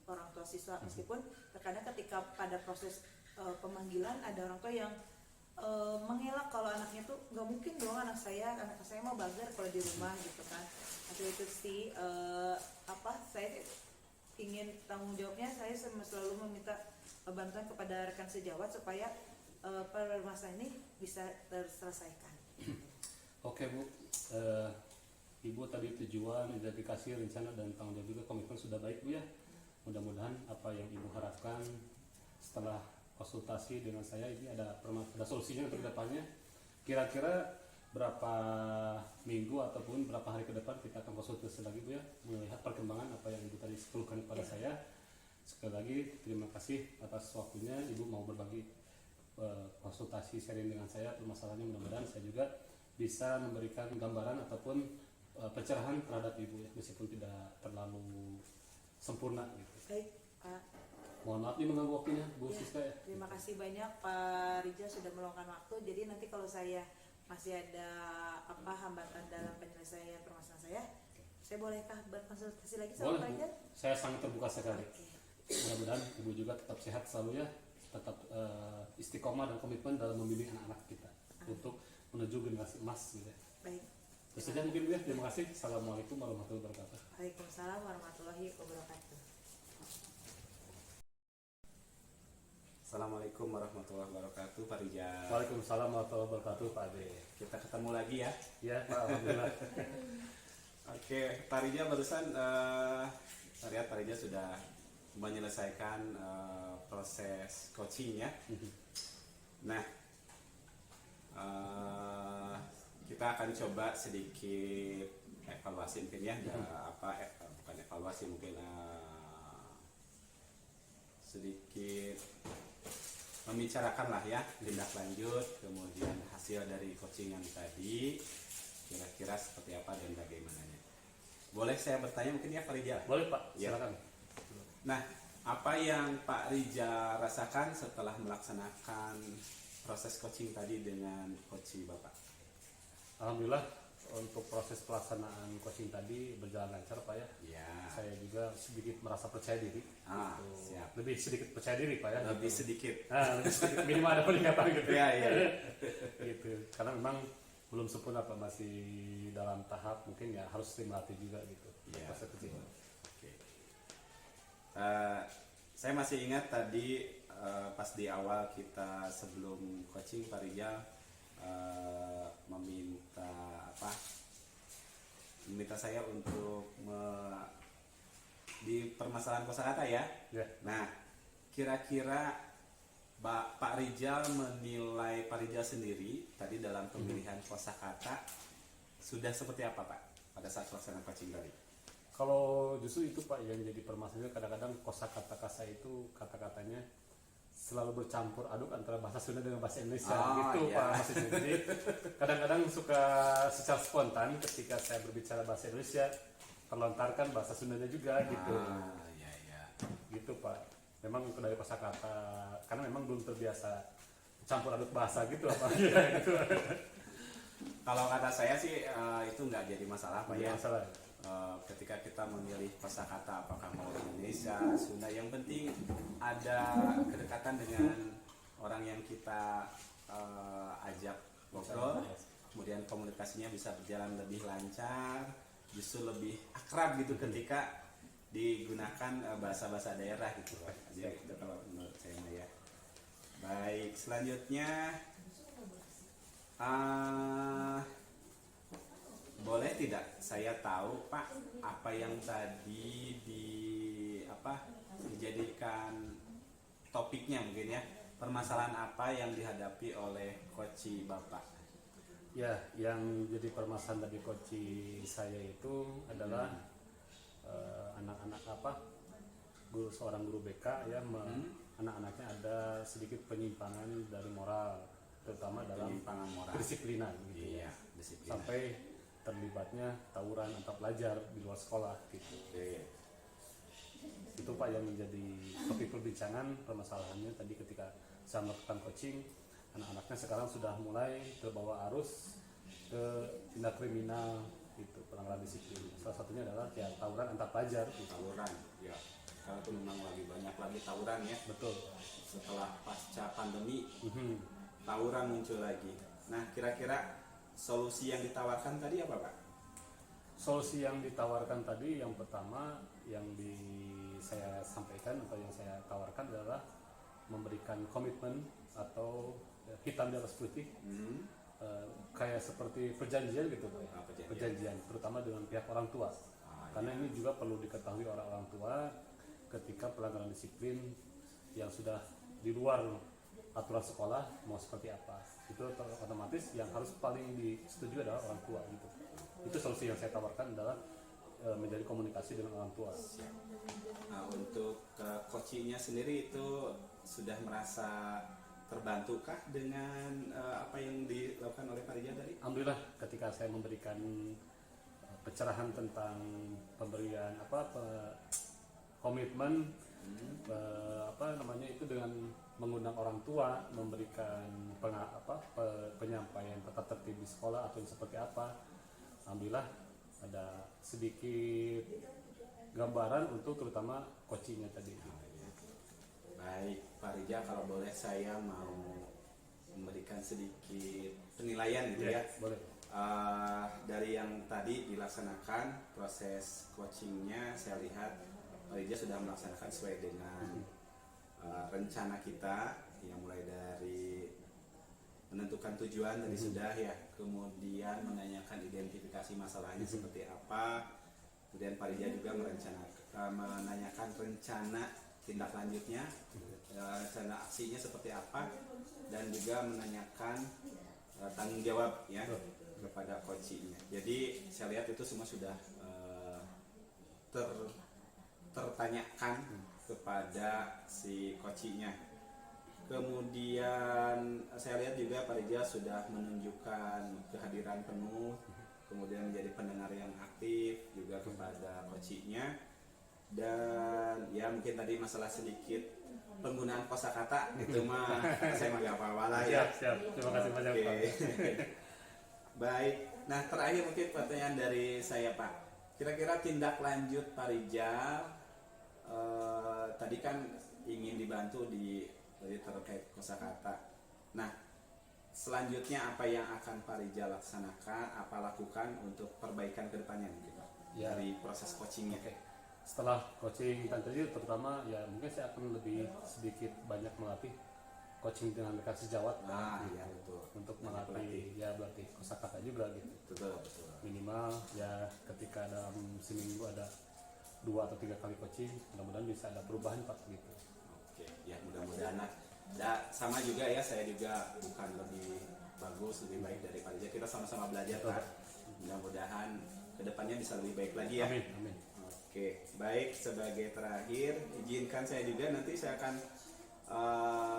[SPEAKER 1] orang tua siswa. Meskipun terkadang ketika pada proses pemanggilan ada orang tua yang mengelak kalau anaknya tuh nggak mungkin dong anak saya mau belajar kalau di rumah gitu kan. Atau itu sih saya ingin tanggung jawabnya, saya selalu meminta bantuan kepada rekan sejawat supaya permasalahan ini bisa terselesaikan.
[SPEAKER 3] Oke Bu, Ibu tadi tujuan, identifikasi, rencana, dan tanggung jawab juga komitmen sudah baik Bu ya. Mudah-mudahan apa yang Ibu harapkan setelah konsultasi dengan saya ini ada solusinya untuk kedepannya. Kira-kira berapa minggu ataupun berapa hari ke depan kita akan konsultasi lagi Bu ya, melihat perkembangan apa yang Ibu tadi keluhkan kepada saya. Sekali lagi terima kasih atas waktunya Ibu mau berbagi konsultasi sharing dengan saya permasalahannya. Mudah-mudahan saya juga bisa memberikan gambaran ataupun pencerahan terhadap Ibu ya, meskipun tidak terlalu sempurna gitu.
[SPEAKER 1] Baik, Pak.
[SPEAKER 3] Mohon maaf nih mengganggu waktunya Bu
[SPEAKER 1] Ya,
[SPEAKER 3] Siska ya.
[SPEAKER 1] terima kasih banyak Pak Rijal sudah meluangkan waktu. Jadi nanti kalau saya masih ada hambatan dalam penyelesaian permasalahan saya bolehkah berkonsultasi lagi sama
[SPEAKER 3] Boleh
[SPEAKER 1] Pak
[SPEAKER 3] Bu,
[SPEAKER 1] Rijal?
[SPEAKER 3] saya sangat terbuka sekali.
[SPEAKER 1] Oke.
[SPEAKER 3] Mudah-mudahan Ibu juga tetap sehat selalu ya, tetap istiqomah dan komitmen dalam membimbing anak-anak kita untuk menuju generasi emas gitu ya.
[SPEAKER 1] Baik.
[SPEAKER 3] Terus saja mungkin Bu ya, terima kasih. Assalamualaikum warahmatullahi wabarakatuh.
[SPEAKER 1] Waalaikumsalam warahmatullahi wabarakatuh.
[SPEAKER 2] Assalamualaikum warahmatullahi wabarakatuh, Pak Rijal.
[SPEAKER 3] Waalaikumsalam warahmatullahi wabarakatuh Pak Ade.
[SPEAKER 2] Kita ketemu lagi ya.
[SPEAKER 3] Ya Pak, alhamdulillah.
[SPEAKER 2] Oke, Pak Rijal barusan saya lihat Pak Rijal sudah menyelesaikan proses coaching ya. Nah, kita akan coba sedikit evaluasi mungkin ya, bukan evaluasi mungkin sedikit membicarakan lah ya tindak lanjut kemudian hasil dari coaching yang tadi kira-kira seperti apa dan bagaimananya. Boleh saya bertanya mungkin ya Pak Rijal?
[SPEAKER 3] Boleh Pak,
[SPEAKER 2] Ya.
[SPEAKER 3] silakan.
[SPEAKER 2] Nah, apa yang Pak Rijal rasakan setelah melaksanakan proses coaching tadi dengan coach Bapak?
[SPEAKER 3] Alhamdulillah untuk proses pelaksanaan coaching tadi berjalan lancar Pak ya.
[SPEAKER 2] Ya,
[SPEAKER 3] Saya juga sedikit merasa percaya diri.
[SPEAKER 2] siap.
[SPEAKER 3] Lebih sedikit percaya diri Pak ya.
[SPEAKER 2] Lebih
[SPEAKER 3] gitu.
[SPEAKER 2] sedikit.
[SPEAKER 3] Lebih sedikit minimal ada peningkatan gitu.
[SPEAKER 2] Ya, ya.
[SPEAKER 3] Gitu. Karena memang belum sempurna Pak, masih dalam tahap mungkin ya harus dilatih juga gitu.
[SPEAKER 2] Iya.
[SPEAKER 3] Proses kecil.
[SPEAKER 2] Oke. Saya masih ingat tadi pas di awal kita sebelum coaching Pak Rijal meminta saya untuk di permasalahan kosakata ya.
[SPEAKER 3] Ya.
[SPEAKER 2] Nah, kira-kira Pak Rijal menilai Pak Rijal sendiri tadi dalam pemilihan kosakata sudah seperti apa Pak pada saat pelaksanaan coaching tadi?
[SPEAKER 3] Kalau justru itu Pak yang jadi permasalahan, kadang-kadang kosakata kasa itu kata-katanya selalu bercampur aduk antara bahasa Sunda dengan bahasa Indonesia gitu
[SPEAKER 2] iya.
[SPEAKER 3] Pak maksudnya. Jadi kadang-kadang suka secara spontan ketika saya berbicara bahasa Indonesia terlontarkan bahasa Sundanya juga gitu.
[SPEAKER 2] Iya, iya.
[SPEAKER 3] Gitu Pak. Memang dari kosakata karena memang belum terbiasa campur aduk bahasa gitu apa gitu.
[SPEAKER 2] Kalau kata saya sih itu nggak jadi masalah Pak ya.
[SPEAKER 3] Masalah.
[SPEAKER 2] Ketika kita memilih kosakata apakah mau Indonesia, Sunda, yang penting ada kedekatan dengan orang yang kita ajak ngobrol, kemudian komunikasinya bisa berjalan lebih lancar, justru lebih akrab gitu ketika digunakan bahasa-bahasa daerah gitu Pak. Jadi itu kalau menurut saya ya. Baik, selanjutnya boleh tidak saya tahu Pak apa yang tadi dijadikan topiknya mungkin ya, permasalahan apa yang dihadapi oleh coach Bapak?
[SPEAKER 3] Ya, yang jadi permasalahan dari coach saya itu adalah anak-anak seorang guru BK ya, anak-anaknya ada sedikit penyimpangan dari moral, terutama dalam
[SPEAKER 2] Penyimpangan moral,
[SPEAKER 3] kedisiplinan gitu
[SPEAKER 2] iya,
[SPEAKER 3] ya.
[SPEAKER 2] disiplin.
[SPEAKER 3] Sampai terlibatnya tawuran antar pelajar di luar sekolah gitu.
[SPEAKER 2] Oke.
[SPEAKER 3] Itu Pak yang menjadi topik perbincangan permasalahannya tadi ketika saya melakukan coaching. Anak-anaknya sekarang sudah mulai terbawa arus ke tindak kriminal gitu, pelanggaran disiplin. Salah satunya adalah ya tawuran antar pelajar gitu.
[SPEAKER 2] Tawuran, ya. Sekarang tuh memang lagi banyak lagi tawuran ya.
[SPEAKER 3] Betul.
[SPEAKER 2] Setelah pasca pandemi, tawuran muncul lagi. Nah, kira-kira solusi yang ditawarkan tadi apa Pak?
[SPEAKER 3] Solusi yang ditawarkan tadi yang pertama yang saya sampaikan atau yang saya tawarkan adalah memberikan komitmen atau hitam di atas putih, kayak seperti perjanjian gitu Pak. Perjanjian terutama dengan pihak orang tua. Karena ini juga perlu diketahui orang tua ketika pelanggaran disiplin yang sudah di luar aturan sekolah mau seperti apa, itu otomatis yang harus paling disetujui adalah orang tua gitu. Itu solusi yang saya tawarkan adalah menjadi komunikasi dengan orang tua.
[SPEAKER 2] Nah, untuk coachingnya sendiri itu sudah merasa terbantukah dengan apa yang dilakukan oleh Pak Rijal tadi?
[SPEAKER 3] Alhamdulillah ketika saya memberikan pencerahan tentang pemberian komitmen itu dengan mengundang orang tua, memberikan penyampaian tata tertib di sekolah atau seperti apa. Alhamdulillah ada sedikit gambaran untuk terutama coachingnya tadi.
[SPEAKER 2] Baik, Pak Rija, kalau boleh saya mau memberikan sedikit penilaian gitu ya.
[SPEAKER 3] Boleh.
[SPEAKER 2] Dari yang tadi dilaksanakan proses coachingnya, saya lihat Pak Rija sudah melaksanakan sesuai dengan rencana kita, yang mulai dari menentukan tujuan tadi sudah ya, kemudian menanyakan identifikasi masalahnya seperti apa, kemudian Pak Rija juga menanyakan rencana tindak lanjutnya, rencana aksinya seperti apa, dan juga menanyakan tanggung jawab ya kepada coachingnya. Jadi saya lihat itu semua sudah tertanyakan kepada si coachingnya. Kemudian saya lihat juga Pak Rija sudah menunjukkan kehadiran penuh, kemudian menjadi pendengar yang aktif juga kepada coachingnya. Dan ya mungkin tadi masalah sedikit penggunaan kosakata itu mah saya mah gak apa-apa lah ya.
[SPEAKER 3] Siap. Terima kasih banyak Pak.
[SPEAKER 2] Baik, nah terakhir mungkin pertanyaan dari saya Pak. Kira-kira tindak lanjut Pak Rijal tadi kan ingin dibantu dari terkait kosakata. Nah, selanjutnya apa yang akan Pak Rijal laksanakan, apa lakukan untuk perbaikan ke depannya mungkin Pak?
[SPEAKER 3] Ya.
[SPEAKER 2] Dari proses coachingnya.
[SPEAKER 3] Oke. Setelah coaching tadi terutama ya mungkin saya akan lebih sedikit banyak melatih coaching dengan mereka sejawat
[SPEAKER 2] Iya betul.
[SPEAKER 3] untuk melatih berlatih kosakata juga gitu.
[SPEAKER 2] Betul.
[SPEAKER 3] Minimal ya ketika dalam seminggu ada 2 atau 3 kali coaching, mudah-mudahan bisa ada perubahan Pak gitu.
[SPEAKER 2] Oke, ya mudah-mudahan sama juga ya, saya juga bukan lebih bagus, lebih baik dari Pak Rijal. Kita sama-sama belajar Pak. Mudah-mudahan kedepannya bisa lebih baik lagi ya.
[SPEAKER 3] Amin.
[SPEAKER 2] Oke, baik, sebagai terakhir izinkan saya juga nanti saya akan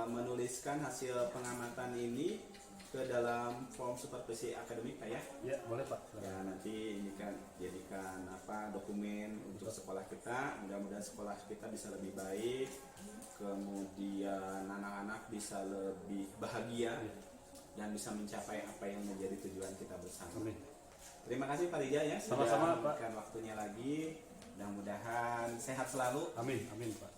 [SPEAKER 2] menuliskan hasil pengamatan ini ke dalam form supervisi akademik Pak ya.
[SPEAKER 3] Ya, boleh Pak.
[SPEAKER 2] Ya, nanti ini kan jadikan dokumen untuk sekolah kita. Mudah-mudahan sekolah kita bisa lebih baik, kemudian anak-anak bisa lebih bahagia dan bisa mencapai apa yang menjadi tujuan kita bersama.
[SPEAKER 3] Amin.
[SPEAKER 2] Terima kasih Pak Rija ya, sudah
[SPEAKER 3] Sama-sama, Pak.
[SPEAKER 2] memberikan waktunya lagi. Mudah-mudahan sehat selalu.
[SPEAKER 3] Amin Pak.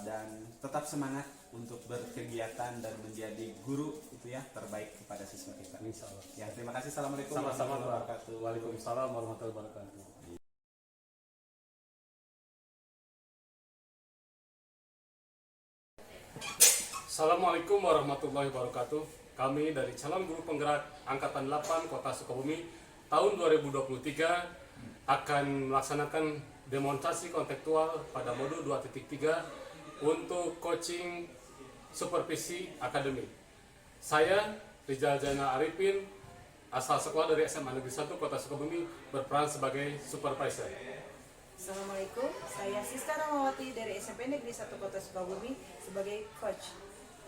[SPEAKER 2] Dan tetap semangat untuk berkegiatan dan menjadi guru itu ya terbaik kepada siswa kita.
[SPEAKER 3] Insya Allah.
[SPEAKER 2] Ya, terima kasih. Assalamualaikum
[SPEAKER 3] Sama-sama
[SPEAKER 2] warahmatullahi
[SPEAKER 3] Pak.
[SPEAKER 2] wabarakatuh.
[SPEAKER 3] Waalaikumsalam warahmatullahi wabarakatuh. Assalamualaikum warahmatullahi wabarakatuh. Kami dari calon guru penggerak Angkatan 8 Kota Sukabumi tahun 2023 akan melaksanakan demonstrasi kontekstual pada modul 2.3 untuk coaching supervisi akademik. Saya Rizal Zainal Arifin, asal sekolah dari SMA Negeri 1 Kota Sukabumi, berperan sebagai supervisor.
[SPEAKER 1] Assalamualaikum, saya Siska Ramawati dari SMP Negeri 1 Kota Sukabumi sebagai coach.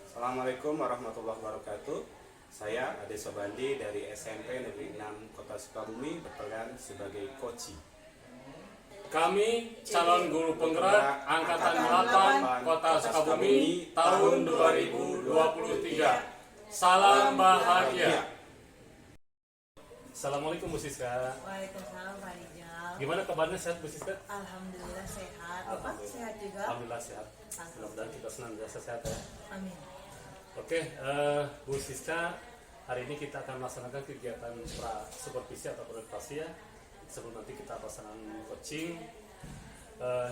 [SPEAKER 2] Assalamualaikum warahmatullahi wabarakatuh. Saya Ade Sobandi dari SMP Negeri 6 Kota Sukabumi berperan sebagai coach.
[SPEAKER 3] Kami calon guru penggerak Angkatan 8 Kota Sukabumi tahun 2023. Salam bahagia. Assalamualaikum Bu Siska.
[SPEAKER 1] Waalaikumsalam Pak Rijal.
[SPEAKER 3] Gimana kabarnya, sehat Bu Siska?
[SPEAKER 1] Alhamdulillah sehat. Bapak sehat juga?
[SPEAKER 3] Alhamdulillah sehat. Mudah-mudahan kita senantiasa sehat ya.
[SPEAKER 1] Amin.
[SPEAKER 3] Oke, Bu Siska, hari ini kita akan melaksanakan kegiatan supervisi atau orientasi ya. Sebelum nanti kita pelaksanaan coaching,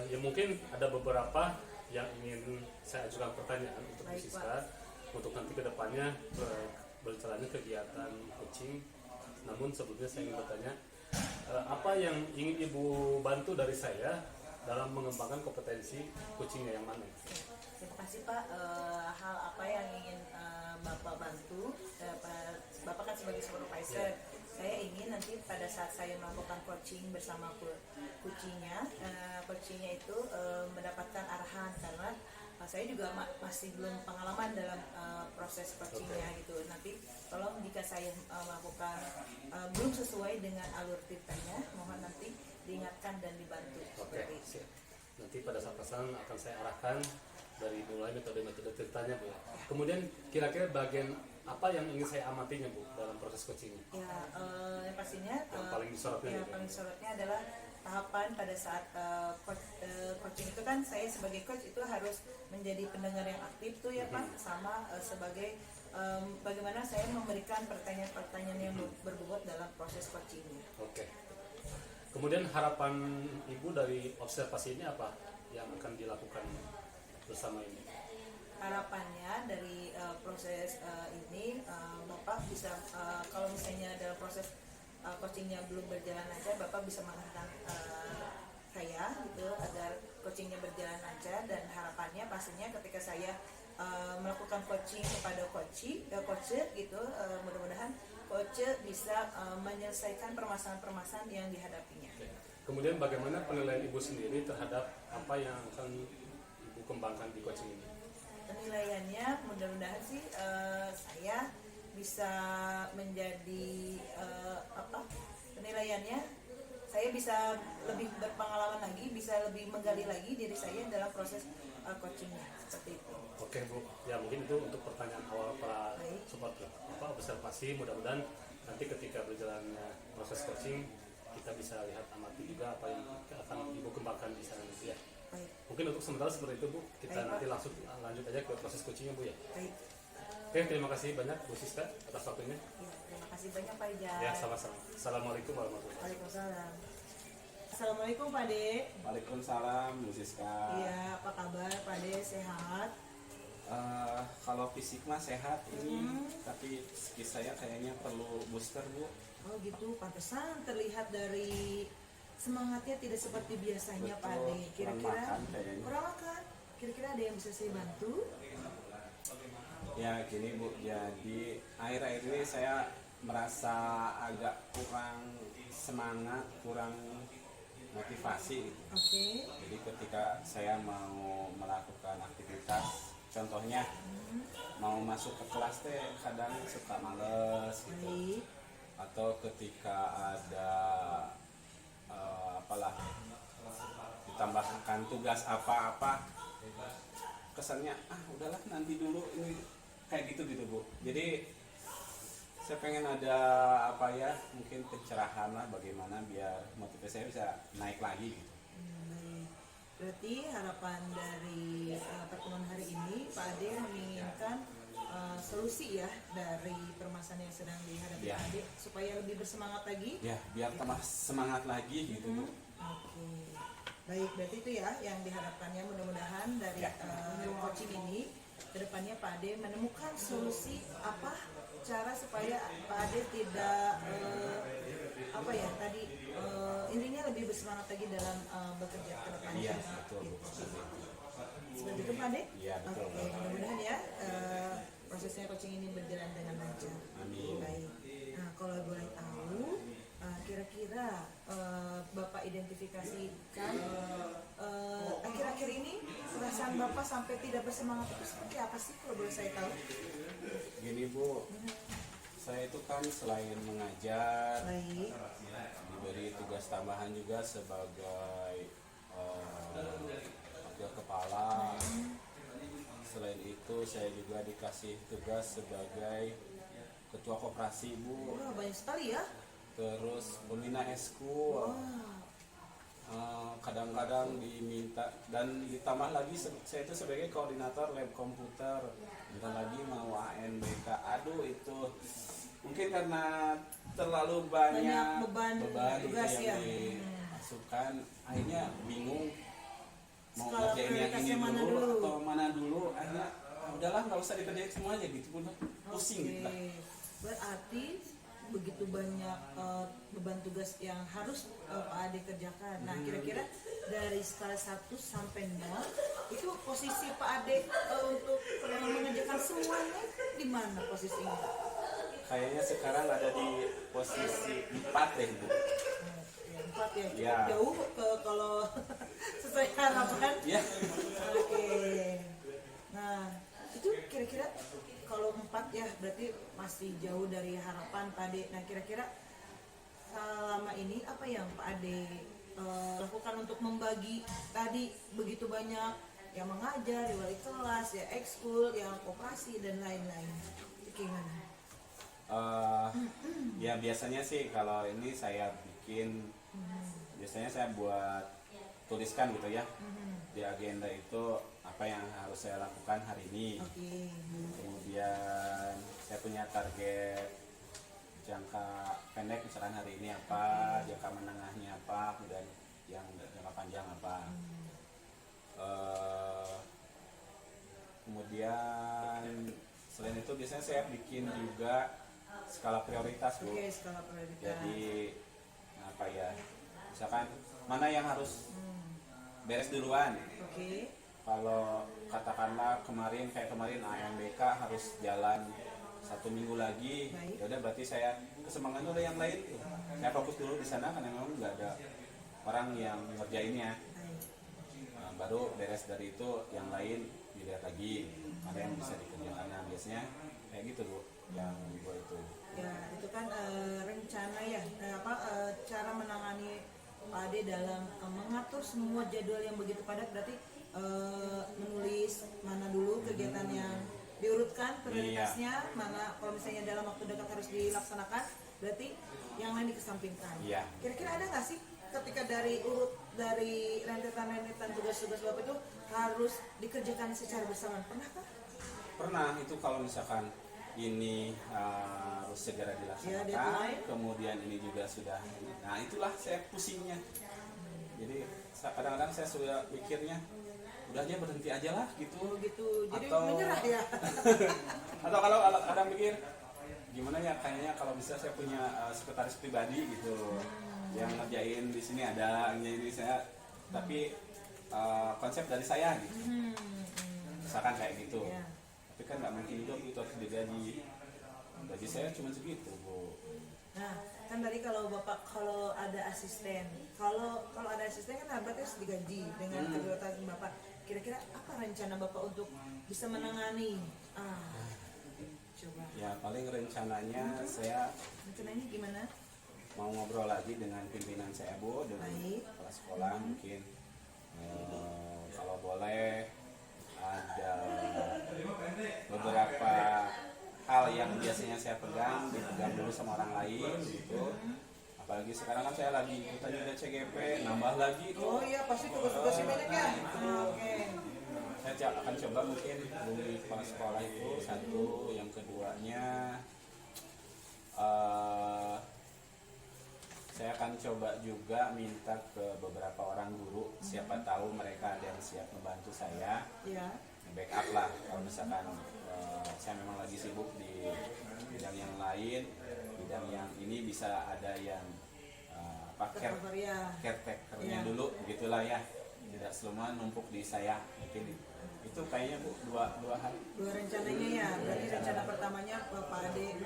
[SPEAKER 3] ya mungkin ada beberapa yang ingin saya ajukan pertanyaan untuk Bu Siska, untuk nanti kedepannya berjalannya kegiatan coaching. Namun sebelumnya saya ingin bertanya, apa yang ingin Ibu bantu dari saya dalam mengembangkan kompetensi coachingnya yang mana?
[SPEAKER 1] Terima kasih Pak. Hal apa yang ingin Bapak bantu? Bapak kan sebagai supervisor. Saya ingin nanti pada saat saya melakukan coaching bersama coachingnya itu mendapatkan arahan, karena saya juga masih belum pengalaman dalam proses coachingnya gitu. Nanti tolong jika saya melakukan belum sesuai dengan alur ceritanya, mohon nanti diingatkan dan dibantu.
[SPEAKER 3] Oke,
[SPEAKER 1] Seperti itu.
[SPEAKER 3] Nanti pada saat pelaksanaan akan saya arahkan dari mulai metode-metode ceritanya Bu. Kemudian kira-kira bagian apa yang ingin saya amatinya Bu dalam proses coachingnya?
[SPEAKER 1] Ya, yang pastinya
[SPEAKER 3] Yang paling disorotnya
[SPEAKER 1] yang
[SPEAKER 3] gitu.
[SPEAKER 1] paling disorotnya adalah tahapan pada saat coaching itu kan saya sebagai coach itu harus menjadi pendengar yang aktif tuh ya Pak, sama sebagai bagaimana saya memberikan pertanyaan-pertanyaan yang berbobot dalam proses coachingnya.
[SPEAKER 3] Oke. Kemudian harapan Ibu dari observasi ini apa yang akan dilakukan bersama ini?
[SPEAKER 1] Harapannya dari proses ini Bapak bisa kalau misalnya dalam proses coachingnya belum berjalan lancar, Bapak bisa mengarahkan saya gitu agar coachingnya berjalan lancar, dan harapannya pastinya ketika saya melakukan coaching kepada coach gitu, mudah-mudahan coach bisa menyelesaikan permasalahan-permasalahan yang dihadapinya.
[SPEAKER 3] Oke. Kemudian bagaimana penilaian Ibu sendiri terhadap apa yang akan Ibu kembangkan di coaching ini?
[SPEAKER 1] Penilaiannya mudah-mudahan sih saya bisa menjadi penilaiannya saya bisa lebih berpengalaman lagi, bisa lebih menggali lagi diri saya dalam proses coachingnya, seperti itu.
[SPEAKER 3] Oke Bu, ya mungkin itu untuk pertanyaan awal para
[SPEAKER 1] Baik.
[SPEAKER 3] sobat observasi. Mudah-mudahan nanti ketika berjalannya proses coaching kita bisa lihat amati juga apa yang akan Ibu kembangkan di sana nanti ya.
[SPEAKER 1] Baik,
[SPEAKER 3] Mungkin untuk sementara seperti itu Bu, kita
[SPEAKER 1] Baik,
[SPEAKER 3] nanti langsung lanjut aja ke proses coachingnya Bu ya.
[SPEAKER 1] baik.
[SPEAKER 3] Oke, terima kasih banyak Bu Siska atas waktunya.
[SPEAKER 1] Ya, terima kasih banyak Pak Ijaz.
[SPEAKER 3] Ya, sama-sama. Assalamualaikum warahmatullahi wabarakatuh.
[SPEAKER 1] Waalaikumsalam. Assalamualaikum Pak De.
[SPEAKER 2] Waalaikumsalam Bu Siska.
[SPEAKER 1] Iya, apa kabar Pak De? Sehat?
[SPEAKER 2] Kalau fisik mah sehat ini, tapi psikis saya kayaknya perlu booster Bu.
[SPEAKER 1] Oh gitu, pantesan terlihat dari semangatnya tidak seperti biasanya Pak De.
[SPEAKER 2] Betul,
[SPEAKER 1] Kira-kira
[SPEAKER 2] kurang makan kayaknya.
[SPEAKER 1] kurang makan. Kira-kira ada yang bisa saya bantu?
[SPEAKER 2] Ya gini Bu, jadi akhir-akhir ini saya merasa agak kurang semangat, kurang motivasi gitu.
[SPEAKER 1] Oke.
[SPEAKER 2] Jadi ketika saya mau melakukan aktivitas, contohnya mau masuk ke kelas teh kadang suka males gitu.
[SPEAKER 1] Baik.
[SPEAKER 2] Atau ketika ada apalah ditambahkan tugas apa-apa, kesannya udahlah nanti dulu, ini kayak gitu Bu. Jadi saya pengen ada apa ya, mungkin pencerahan lah bagaimana biar motivasi saya bisa naik lagi gitu.
[SPEAKER 1] Baik. Berarti harapan dari pertemuan hari ini Pak Ade menginginkan solusi ya dari permasalahan yang sedang dihadapi
[SPEAKER 2] Ya.
[SPEAKER 1] Pak Ade supaya lebih bersemangat lagi.
[SPEAKER 2] Ya biar tambah semangat lagi gitu Bu.
[SPEAKER 1] Oke. Baik, berarti itu ya yang diharapkannya, mudah-mudahan dari
[SPEAKER 2] Ya.
[SPEAKER 1] coaching ini kedepannya Pak Ade menemukan solusi apa cara supaya Pak Ade tidak apa ya tadi intinya lebih bersemangat lagi dalam bekerja ke depannya.
[SPEAKER 2] Iya betul Bu.
[SPEAKER 1] Seperti itu Pak Ade?
[SPEAKER 2] Iya betul.
[SPEAKER 1] Oke, mudah-mudahan ya prosesnya coaching ini berjalan dengan lancar.
[SPEAKER 2] Amin.
[SPEAKER 1] Baik. Nah, kalau boleh tahu, kira-kira Bapak identifikasikan akhir-akhir ini perasaan Bapak sampai tidak bersemangat itu seperti apa sih kalau boleh saya tahu?
[SPEAKER 2] Gini Bu, saya itu kan selain mengajar,
[SPEAKER 1] Baik.
[SPEAKER 2] diberi tugas tambahan juga sebagai wakil kepala. Selain itu saya juga dikasih tugas sebagai ketua koperasi Bu,
[SPEAKER 1] Wah, banyak sekali ya.
[SPEAKER 2] terus pembina eskul. Kadang-kadang diminta, dan ditambah lagi saya itu sebagai koordinator lab komputer, bentar lagi mau ANBK. Aduh itu mungkin karena terlalu banyak
[SPEAKER 1] beban tugas
[SPEAKER 2] yang
[SPEAKER 1] ya.
[SPEAKER 2] dimasukkan, akhirnya bingung mau
[SPEAKER 1] Skala
[SPEAKER 2] ngerjain yang ini
[SPEAKER 1] prioritasnya mana
[SPEAKER 2] dulu
[SPEAKER 1] dulu?
[SPEAKER 2] atau mana dulu. Akhirnya udahlah nggak usah dikerjain semua aja gitu pun, pusing gitu lah.
[SPEAKER 1] Oke. Berarti begitu banyak beban tugas yang harus Pak Ade kerjakan. Nah, kira-kira dari skala 1 sampai 0 itu posisi Pak Ade untuk mengerjakan semuanya di mana posisinya?
[SPEAKER 2] Kayaknya sekarang ada di posisi 4 deh Bu.
[SPEAKER 1] Ya, 4 ya, cukup
[SPEAKER 2] Ya.
[SPEAKER 1] jauh ke kalau sesuai harapan.
[SPEAKER 2] Ya.
[SPEAKER 1] Oke. Nah, itu kira-kira kalau 4 ya berarti masih jauh dari harapan Pak Ade. Nah, kira-kira selama ini apa yang Pak Ade lakukan untuk membagi tadi begitu banyak yang mengajar, di wali kelas, ya ekskul, yang koperasi dan lain-lain. Itu gimana?
[SPEAKER 2] Ya biasanya sih kalau ini saya bikin, biasanya saya buat tuliskan gitu ya di agenda itu apa yang harus saya lakukan hari ini.
[SPEAKER 1] Oke.
[SPEAKER 2] Kemudian saya punya target jangka pendek misalkan hari ini apa, jangka menengahnya apa, kemudian yang jangka panjang apa. Kemudian selain itu biasanya saya bikin juga skala prioritas, Bu.
[SPEAKER 1] Oke, skala prioritas.
[SPEAKER 2] Jadi apa ya, misalkan mana yang harus beres duluan.
[SPEAKER 1] Oke.
[SPEAKER 2] Kalau katakanlah kayak kemarin AMBK harus jalan 1 minggu lagi,
[SPEAKER 1] Baik.
[SPEAKER 2] ya udah berarti saya kesemangan dulu yang lain. Saya fokus dulu di sana karena memang nggak ada orang yang ngerjainnya.
[SPEAKER 1] Baik.
[SPEAKER 2] Nah, baru beres dari itu yang lain dilihat lagi ada yang bisa dikerjakan. Nah, biasanya kayak gitu, Bu, yang gue itu.
[SPEAKER 1] Ya, itu kan rencana ya, cara menangani Pak Ade dalam mengatur semua jadwal yang begitu padat. Berarti menulis mana dulu kegiatan yang diurutkan prioritasnya, mana kalau misalnya dalam waktu dekat harus dilaksanakan, berarti yang lain dikesampingkan.
[SPEAKER 2] Iya.
[SPEAKER 1] Kira-kira ada nggak sih ketika dari rentetan tugas-tugas Bapak itu harus dikerjakan secara bersamaan? Pernahkah?
[SPEAKER 2] Pernah itu kalau misalkan ini harus segera dilaksanakan,
[SPEAKER 1] deadline.
[SPEAKER 2] kemudian ini juga sudah, nah itulah saya pusingnya. Jadi kadang-kadang saya sudah pikirnya udah aja berhenti aja lah gitu.
[SPEAKER 1] Oh gitu, jadi
[SPEAKER 2] Atau-
[SPEAKER 1] menyerah ya.
[SPEAKER 2] Atau kalau kadang mikir gimana ya, kayaknya kalau bisa saya punya sekretaris pribadi gitu yang ngerjain di sini, ada ngerjain di saya, tapi konsep dari saya gitu, misalkan kayak gitu.
[SPEAKER 1] Ya.
[SPEAKER 2] Tapi kan nggak mungkin juga itu harus digaji. Gaji saya cuma segitu, Bu.
[SPEAKER 1] Nah, kan tadi kalau Bapak kalau ada asisten, kalau ada asisten kan berarti harus digaji dengan kegiatan Bapak. Kira-kira apa rencana Bapak untuk bisa menangani? Coba.
[SPEAKER 2] Ya paling rencananya saya
[SPEAKER 1] Rencananya gimana?
[SPEAKER 2] mau ngobrol lagi dengan pimpinan saya, Bu, dengan
[SPEAKER 1] Baik.
[SPEAKER 2] kepala sekolah mungkin kalau boleh ada beberapa hal yang biasanya saya pegang dipegang dulu sama orang lain gitu. Apalagi sekarang kan saya lagi ikutan juga CGP, nambah lagi
[SPEAKER 1] Oh
[SPEAKER 2] tuh.
[SPEAKER 1] iya, pasti tugas-tugasnya banyak ya. Oke.
[SPEAKER 2] Saya akan coba mungkin hubungi kepala sekolah itu satu, yang keduanya saya akan coba juga minta ke beberapa orang guru, siapa tahu mereka ada yang siap membantu saya,
[SPEAKER 1] Ya.
[SPEAKER 2] backup lah kalau misalkan saya memang lagi sibuk di bidang yang lain, bidang yang ini bisa ada yang
[SPEAKER 1] Tercover ya.
[SPEAKER 2] caretakernya
[SPEAKER 1] Iya.
[SPEAKER 2] dulu gitulah ya, tidak semua numpuk di saya. Mungkin itu kayaknya, Bu, dua hal.
[SPEAKER 1] Dua rencananya ya. Berarti rencana pertamanya Pak Ade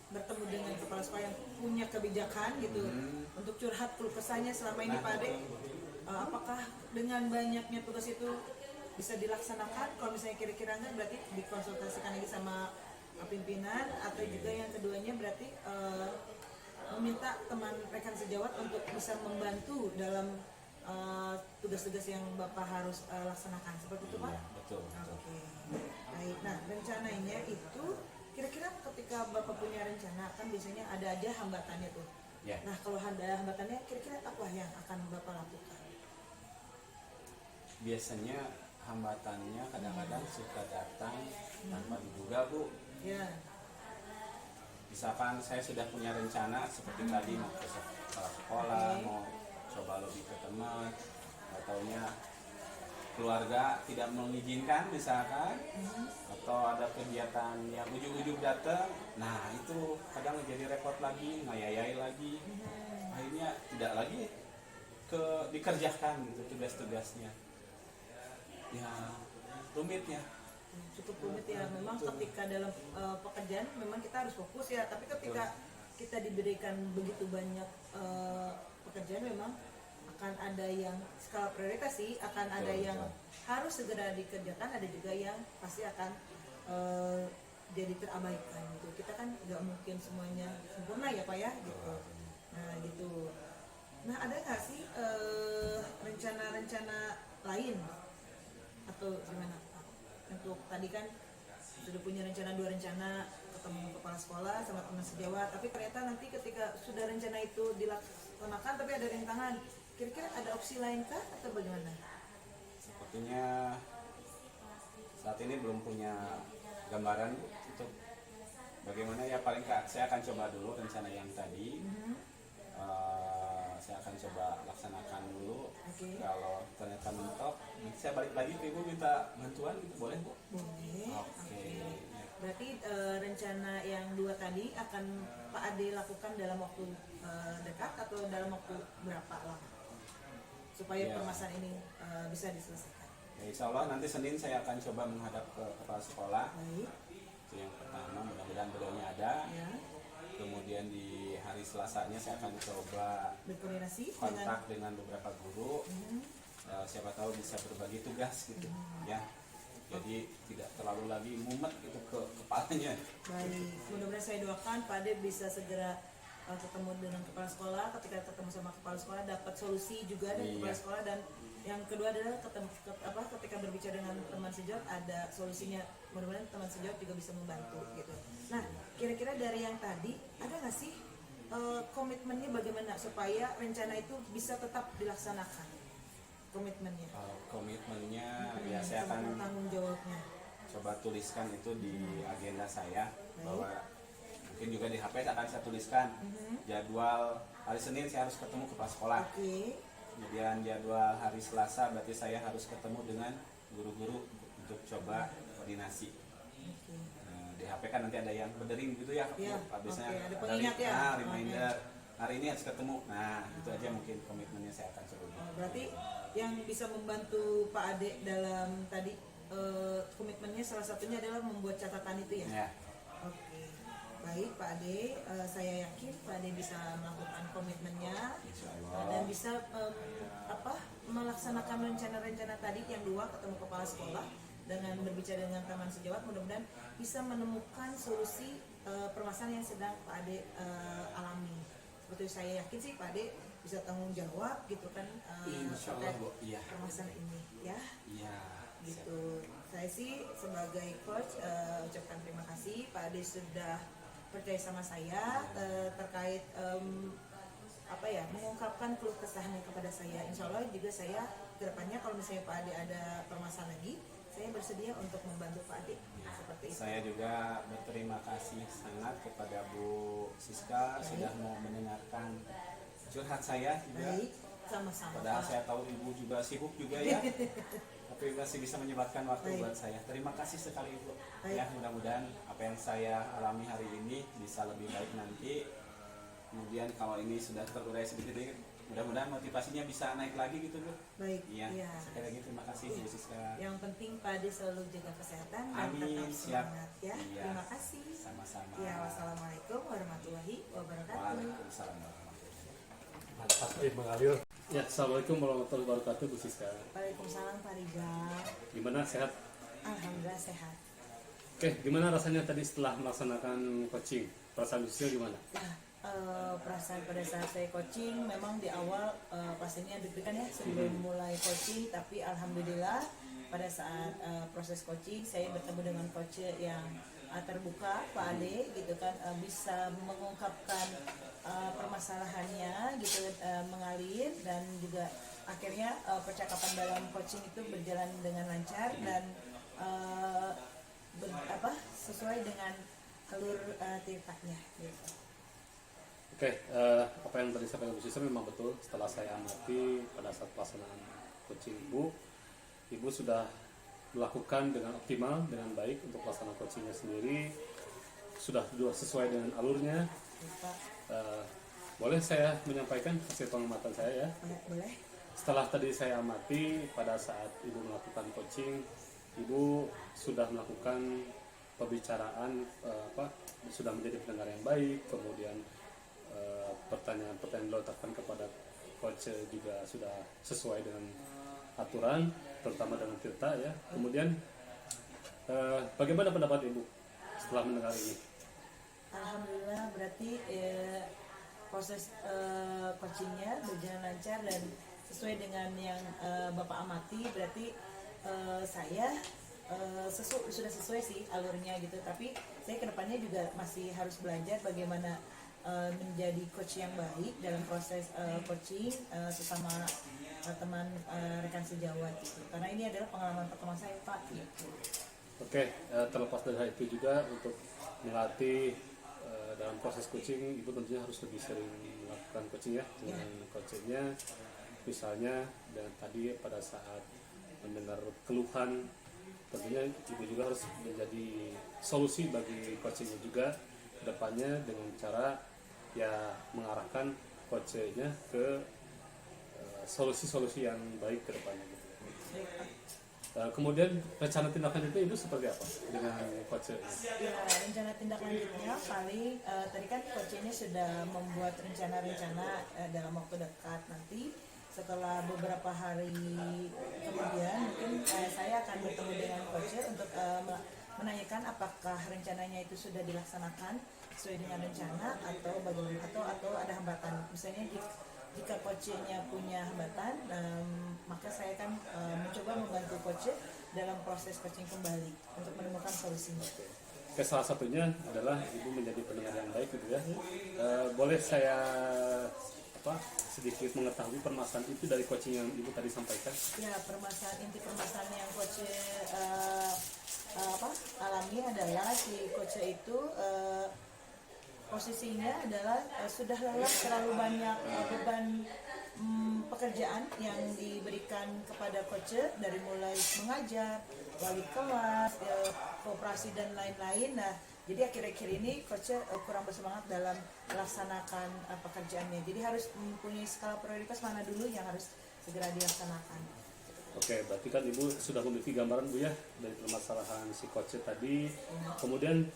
[SPEAKER 1] bertemu dengan kepala sekolah yang punya kebijakan gitu untuk curhat keluh kesahnya selama ini Pak Ade, apakah dengan banyaknya tugas itu bisa dilaksanakan? Kalau misalnya kira-kira enggak, berarti dikonsultasikan lagi sama pimpinan, atau juga yang keduanya berarti meminta teman rekan sejawat untuk bisa membantu dalam tugas-tugas yang Bapak harus laksanakan, seperti itu Pak?
[SPEAKER 2] Iya, betul.
[SPEAKER 1] Oke, baik. Nah, rencananya itu kira-kira ketika Bapak punya rencana kan biasanya ada aja hambatannya tuh.
[SPEAKER 2] Ya.
[SPEAKER 1] Nah, kalau ada hambatannya kira-kira apa yang akan Bapak lakukan?
[SPEAKER 2] Biasanya hambatannya kadang-kadang suka datang tanpa diduga, Bu.
[SPEAKER 1] Ya,
[SPEAKER 2] Misalkan saya sudah punya rencana seperti tadi mau ke sekolah, mau coba lebih ke teman, nggak taunya keluarga tidak mengizinkan misalkan, atau ada kegiatan yang ujung-ujung datang, nah itu kadang jadi repot lagi, ngayayai lagi, akhirnya tidak lagi dikerjakan gitu tugas-tugasnya, ya rumit ya.
[SPEAKER 1] cukup rumit ya. Memang ketika dalam pekerjaan memang kita harus fokus ya, tapi ketika kita diberikan begitu banyak pekerjaan memang akan ada yang skala prioritas sih, akan ada yang harus segera dikerjakan, ada juga yang pasti akan jadi terabaikan gitu. Kita kan nggak mungkin semuanya sempurna ya Pak ya gitu. Nah gitu. Nah, ada nggak sih rencana-rencana lain atau gimana? Untuk tadi kan sudah punya rencana, 2 rencana, ketemu kepala sekolah sama teman sejawat, tapi ternyata nanti ketika sudah rencana itu dilaksanakan tapi ada rintangan, kira-kira ada opsi lain kah atau bagaimana?
[SPEAKER 2] Sepertinya saat ini belum punya gambaran untuk bagaimana ya, paling saya akan coba dulu rencana yang tadi. Saya akan coba laksanakan dulu.
[SPEAKER 1] Oke.
[SPEAKER 2] Kalau ternyata mentok, nanti saya balik lagi ke ibu minta bantuan gitu, boleh bu?
[SPEAKER 1] Boleh.
[SPEAKER 2] Oke.
[SPEAKER 1] Berarti rencana yang 2 tadi akan Pak Ade lakukan dalam waktu dekat atau dalam waktu berapa lama supaya
[SPEAKER 2] Ya.
[SPEAKER 1] permasalahan ini bisa diselesaikan?
[SPEAKER 2] Ya, insya Allah nanti Senin saya akan coba menghadap ke kepala sekolah.
[SPEAKER 1] Baik.
[SPEAKER 2] Itu yang pertama, mudah-mudahan beliaunya ada.
[SPEAKER 1] Ya.
[SPEAKER 2] Kemudian di hari Selasanya saya akan coba
[SPEAKER 1] Berkoordinasi
[SPEAKER 2] kontak dengan beberapa guru.
[SPEAKER 1] Mhm.
[SPEAKER 2] Siapa tahu bisa berbagi tugas gitu, ya. Jadi tidak terlalu lagi mumet gitu ke kepalanya.
[SPEAKER 1] Baik, mudah-mudahan saya doakan Pak Ade bisa segera ketemu dengan kepala sekolah. Ketika ketemu sama kepala sekolah dapat solusi juga dari kepala
[SPEAKER 2] Iya.
[SPEAKER 1] sekolah, dan yang kedua adalah ketika berbicara dengan teman sejawat ada solusinya. Mudah-mudahan teman sejawat juga bisa membantu gitu. Nah, kira-kira dari yang tadi ada nggak sih komitmennya bagaimana supaya rencana itu bisa tetap dilaksanakan? Komitmennya.
[SPEAKER 2] Komitmennya ya saya
[SPEAKER 1] Sama
[SPEAKER 2] akan
[SPEAKER 1] tanggung jawabnya.
[SPEAKER 2] coba tuliskan itu di agenda saya.
[SPEAKER 1] Baik.
[SPEAKER 2] Bahwa mungkin juga di HP akan saya tuliskan jadwal hari Senin saya harus ketemu kepala sekolah.
[SPEAKER 1] Oke.
[SPEAKER 2] Kemudian jadwal hari Selasa berarti saya harus ketemu dengan guru-guru untuk coba koordinasi.
[SPEAKER 1] Oke.
[SPEAKER 2] Di HP kan nanti ada yang berdering gitu ya,
[SPEAKER 1] Iya,
[SPEAKER 2] biasanya
[SPEAKER 1] oke, ada pengingat ya.
[SPEAKER 2] reminder hari ini harus ketemu. Nah itu aja mungkin komitmennya saya akan coba.
[SPEAKER 1] Berarti yang bisa membantu Pak Ade dalam tadi komitmennya salah satunya adalah membuat catatan itu ya.
[SPEAKER 2] Ya.
[SPEAKER 1] Oke, baik Pak Ade, saya yakin Pak Ade bisa melakukan komitmennya dan bisa melaksanakan rencana-rencana tadi yang 2, ketemu kepala sekolah dengan berbicara dengan teman sejawat. Mudah-mudahan bisa menemukan solusi permasalahan yang sedang Pak Ade alami. Seperti saya yakin sih Pak Ade bisa tanggung jawab gitu kan
[SPEAKER 2] Insya Allah, Bu. Iya.
[SPEAKER 1] permasalahan ini ya.
[SPEAKER 2] Iya.
[SPEAKER 1] Gitu. Saya sih sebagai coach ucapkan terima kasih Pak Ade sudah percaya sama saya terkait mengungkapkan keluh kesahnya kepada saya. Insya Allah juga saya kedepannya kalau misalnya Pak Ade ada permasalahan lagi, saya bersedia untuk membantu Pak Ade seperti itu.
[SPEAKER 2] Saya juga berterima kasih sangat kepada Bu Siska sudah mau mendengarkan curhat saya juga.
[SPEAKER 1] Baik, sama-sama.
[SPEAKER 2] Padahal
[SPEAKER 1] Pak.
[SPEAKER 2] saya tahu ibu juga sibuk juga ya, tapi masih bisa menyempatkan waktu
[SPEAKER 1] Baik.
[SPEAKER 2] buat saya. Terima kasih sekali ibu.
[SPEAKER 1] Baik.
[SPEAKER 2] Ya mudah-mudahan apa yang saya alami hari ini bisa lebih baik nanti. Kemudian kalau ini sudah terurai sedikit, mudah-mudahan motivasinya bisa naik lagi gitu bu.
[SPEAKER 1] Baik,
[SPEAKER 2] Iya.
[SPEAKER 1] iya.
[SPEAKER 2] Sekali lagi terima kasih Bu Siska.
[SPEAKER 1] Yang penting Pak Ade selalu jaga kesehatan dan
[SPEAKER 2] Amin,
[SPEAKER 1] tetap
[SPEAKER 2] siap.
[SPEAKER 1] semangat ya.
[SPEAKER 2] Iya.
[SPEAKER 1] Terima kasih.
[SPEAKER 2] Sama-sama.
[SPEAKER 1] Ya, wassalamualaikum warahmatullahi wabarakatuh.
[SPEAKER 2] Waalaikumsalam warahmatullahi wabarakatuh.
[SPEAKER 3] Mantap, mengalir. Ya, assalamualaikum warahmatullahi wabarakatuh, Bu Siska.
[SPEAKER 1] Waalaikumsalam Pak Rizal.
[SPEAKER 3] Gimana, sehat?
[SPEAKER 1] Alhamdulillah sehat.
[SPEAKER 3] Oke, gimana rasanya tadi setelah melaksanakan coaching? Perasaan Bu Siska gimana?
[SPEAKER 1] Nah, perasaan pada saat saya coaching memang di awal pastinya deg-degan ya sebelum mulai coaching, tapi alhamdulillah pada saat proses coaching saya bertemu dengan coach yang terbuka Pak Ade gitu kan, bisa mengungkapkan permasalahannya gitu, mengalir, dan juga akhirnya percakapan dalam coaching itu berjalan dengan lancar dan sesuai dengan alur ceritanya gitu.
[SPEAKER 3] Oke, apa yang tadi saya Bu Siska memang betul. Setelah saya amati pada saat pelaksanaan coaching Ibu sudah melakukan dengan optimal, dengan baik untuk pelaksanaan coachingnya sendiri. Sudah sesuai dengan alurnya. Boleh saya menyampaikan hasil pengamatan saya ya?
[SPEAKER 1] Boleh.
[SPEAKER 3] Setelah tadi saya amati pada saat Ibu melakukan coaching, Ibu sudah melakukan pembicaraan, sudah menjadi pendengar yang baik, kemudian pertanyaan-pertanyaan dilontarkan kepada coach juga sudah sesuai dengan aturan, terutama dengan Tirta ya. Kemudian bagaimana pendapat Ibu setelah mendengar ini?
[SPEAKER 1] Alhamdulillah, berarti proses coachingnya berjalan lancar dan sesuai dengan yang Bapak amati, berarti saya sudah sesuai sih alurnya gitu. Tapi saya kedepannya juga masih harus belajar bagaimana menjadi coach yang baik dalam proses coaching sesama teman rekan sejawat gitu. Karena ini adalah pengalaman pertama saya Pak gitu.
[SPEAKER 3] Oke, terlepas dari hal itu juga untuk melatih dalam proses coaching, Ibu tentunya harus lebih sering melakukan coaching ya dengan coachingnya. Misalnya dan tadi pada saat mendengar keluhan, tentunya Ibu juga harus menjadi solusi bagi coachingnya juga kedepannya dengan cara ya mengarahkan coachingnya ke solusi-solusi yang baik ke depannya gitu. Kemudian rencana tindak lanjutnya Ibu seperti apa dengan coach?
[SPEAKER 1] Ya, rencana tindak lanjutnya paling tadi kan coach ini sudah membuat rencana-rencana dalam waktu dekat. Nanti setelah beberapa hari kemudian mungkin saya akan bertemu dengan coach untuk menanyakan apakah rencananya itu sudah dilaksanakan sesuai dengan rencana atau bagaimana atau ada hambatan. Misalnya jika coachnya punya hambatan, maka saya akan mencoba membantu coach dalam proses coaching kembali untuk menemukan solusinya.
[SPEAKER 3] Oke, salah satunya adalah Ibu menjadi pendengar yang baik gitu ya. Boleh saya sedikit mengetahui permasalahan itu dari coaching yang Ibu tadi sampaikan?
[SPEAKER 1] Ya, inti permasalahan yang coach alami adalah si coach itu posisinya adalah sudah lelah, terlalu banyak beban pekerjaan yang diberikan kepada coach dari mulai mengajar, wali kelas, kooperasi dan lain-lain. Nah, jadi akhir-akhir ini coach kurang bersemangat dalam melaksanakan pekerjaannya. Jadi harus mempunyai skala prioritas mana dulu yang harus segera dilaksanakan.
[SPEAKER 3] Oke, berarti kan Ibu sudah memiliki gambaran Bu ya dari permasalahan si coach tadi. Kemudian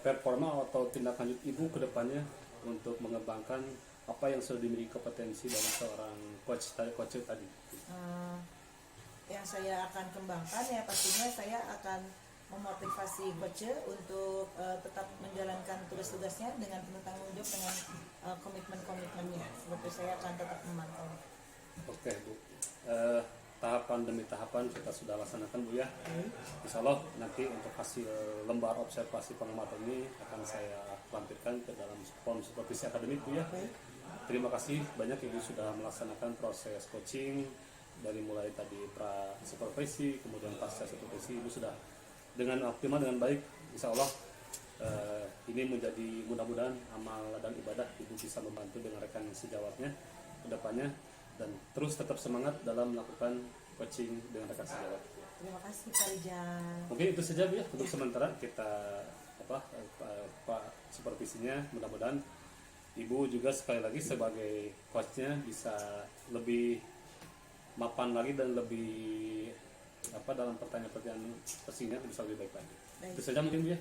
[SPEAKER 3] performa atau tindak lanjut Ibu ke depannya untuk mengembangkan apa yang sudah dimiliki kompetensi dari seorang coach tadi.
[SPEAKER 1] Yang saya akan kembangkan ya pastinya saya akan memotivasi coach untuk tetap menjalankan tugas-tugasnya dengan penuh tanggung jawab dengan komitmen-komitmennya. Seperti saya akan tetap memantau.
[SPEAKER 3] Oke Bu. Tahapan demi tahapan kita sudah laksanakan Bu ya. Insya Allah nanti untuk hasil lembar observasi pengamatan ini akan saya lampirkan ke dalam form supervisi akademik Bu ya. Terima kasih banyak Ibu sudah melaksanakan proses coaching dari mulai tadi pra supervisi kemudian pasca supervisi. Ibu sudah dengan optimal dengan baik. Insya Allah ini menjadi mudah-mudahan amal dan ibadah Ibu bisa membantu dengan rekan sejawatnya ke depannya. Dan terus tetap semangat dalam melakukan coaching dengan rekan sejawat.
[SPEAKER 1] Terima kasih Pak Rijal.
[SPEAKER 3] Mungkin itu saja Bu ya untuk sementara kita Pak supervisinya. Mudah-mudahan Ibu juga sekali lagi sebagai coachnya bisa lebih mapan lagi dan lebih dalam pertanyaan-pertanyaan coachingnya bisa lebih baik lagi. Itu saja mungkin Bu ya.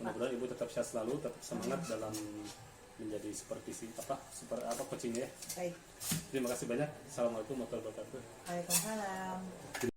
[SPEAKER 3] Mudah-mudahan Ibu tetap sehat selalu, tetap semangat dalam menjadi supervisi coachingnya ya.
[SPEAKER 1] Baik.
[SPEAKER 3] Terima kasih banyak. Assalamualaikum warahmatullahi wabarakatuh.
[SPEAKER 1] Waalaikumsalam.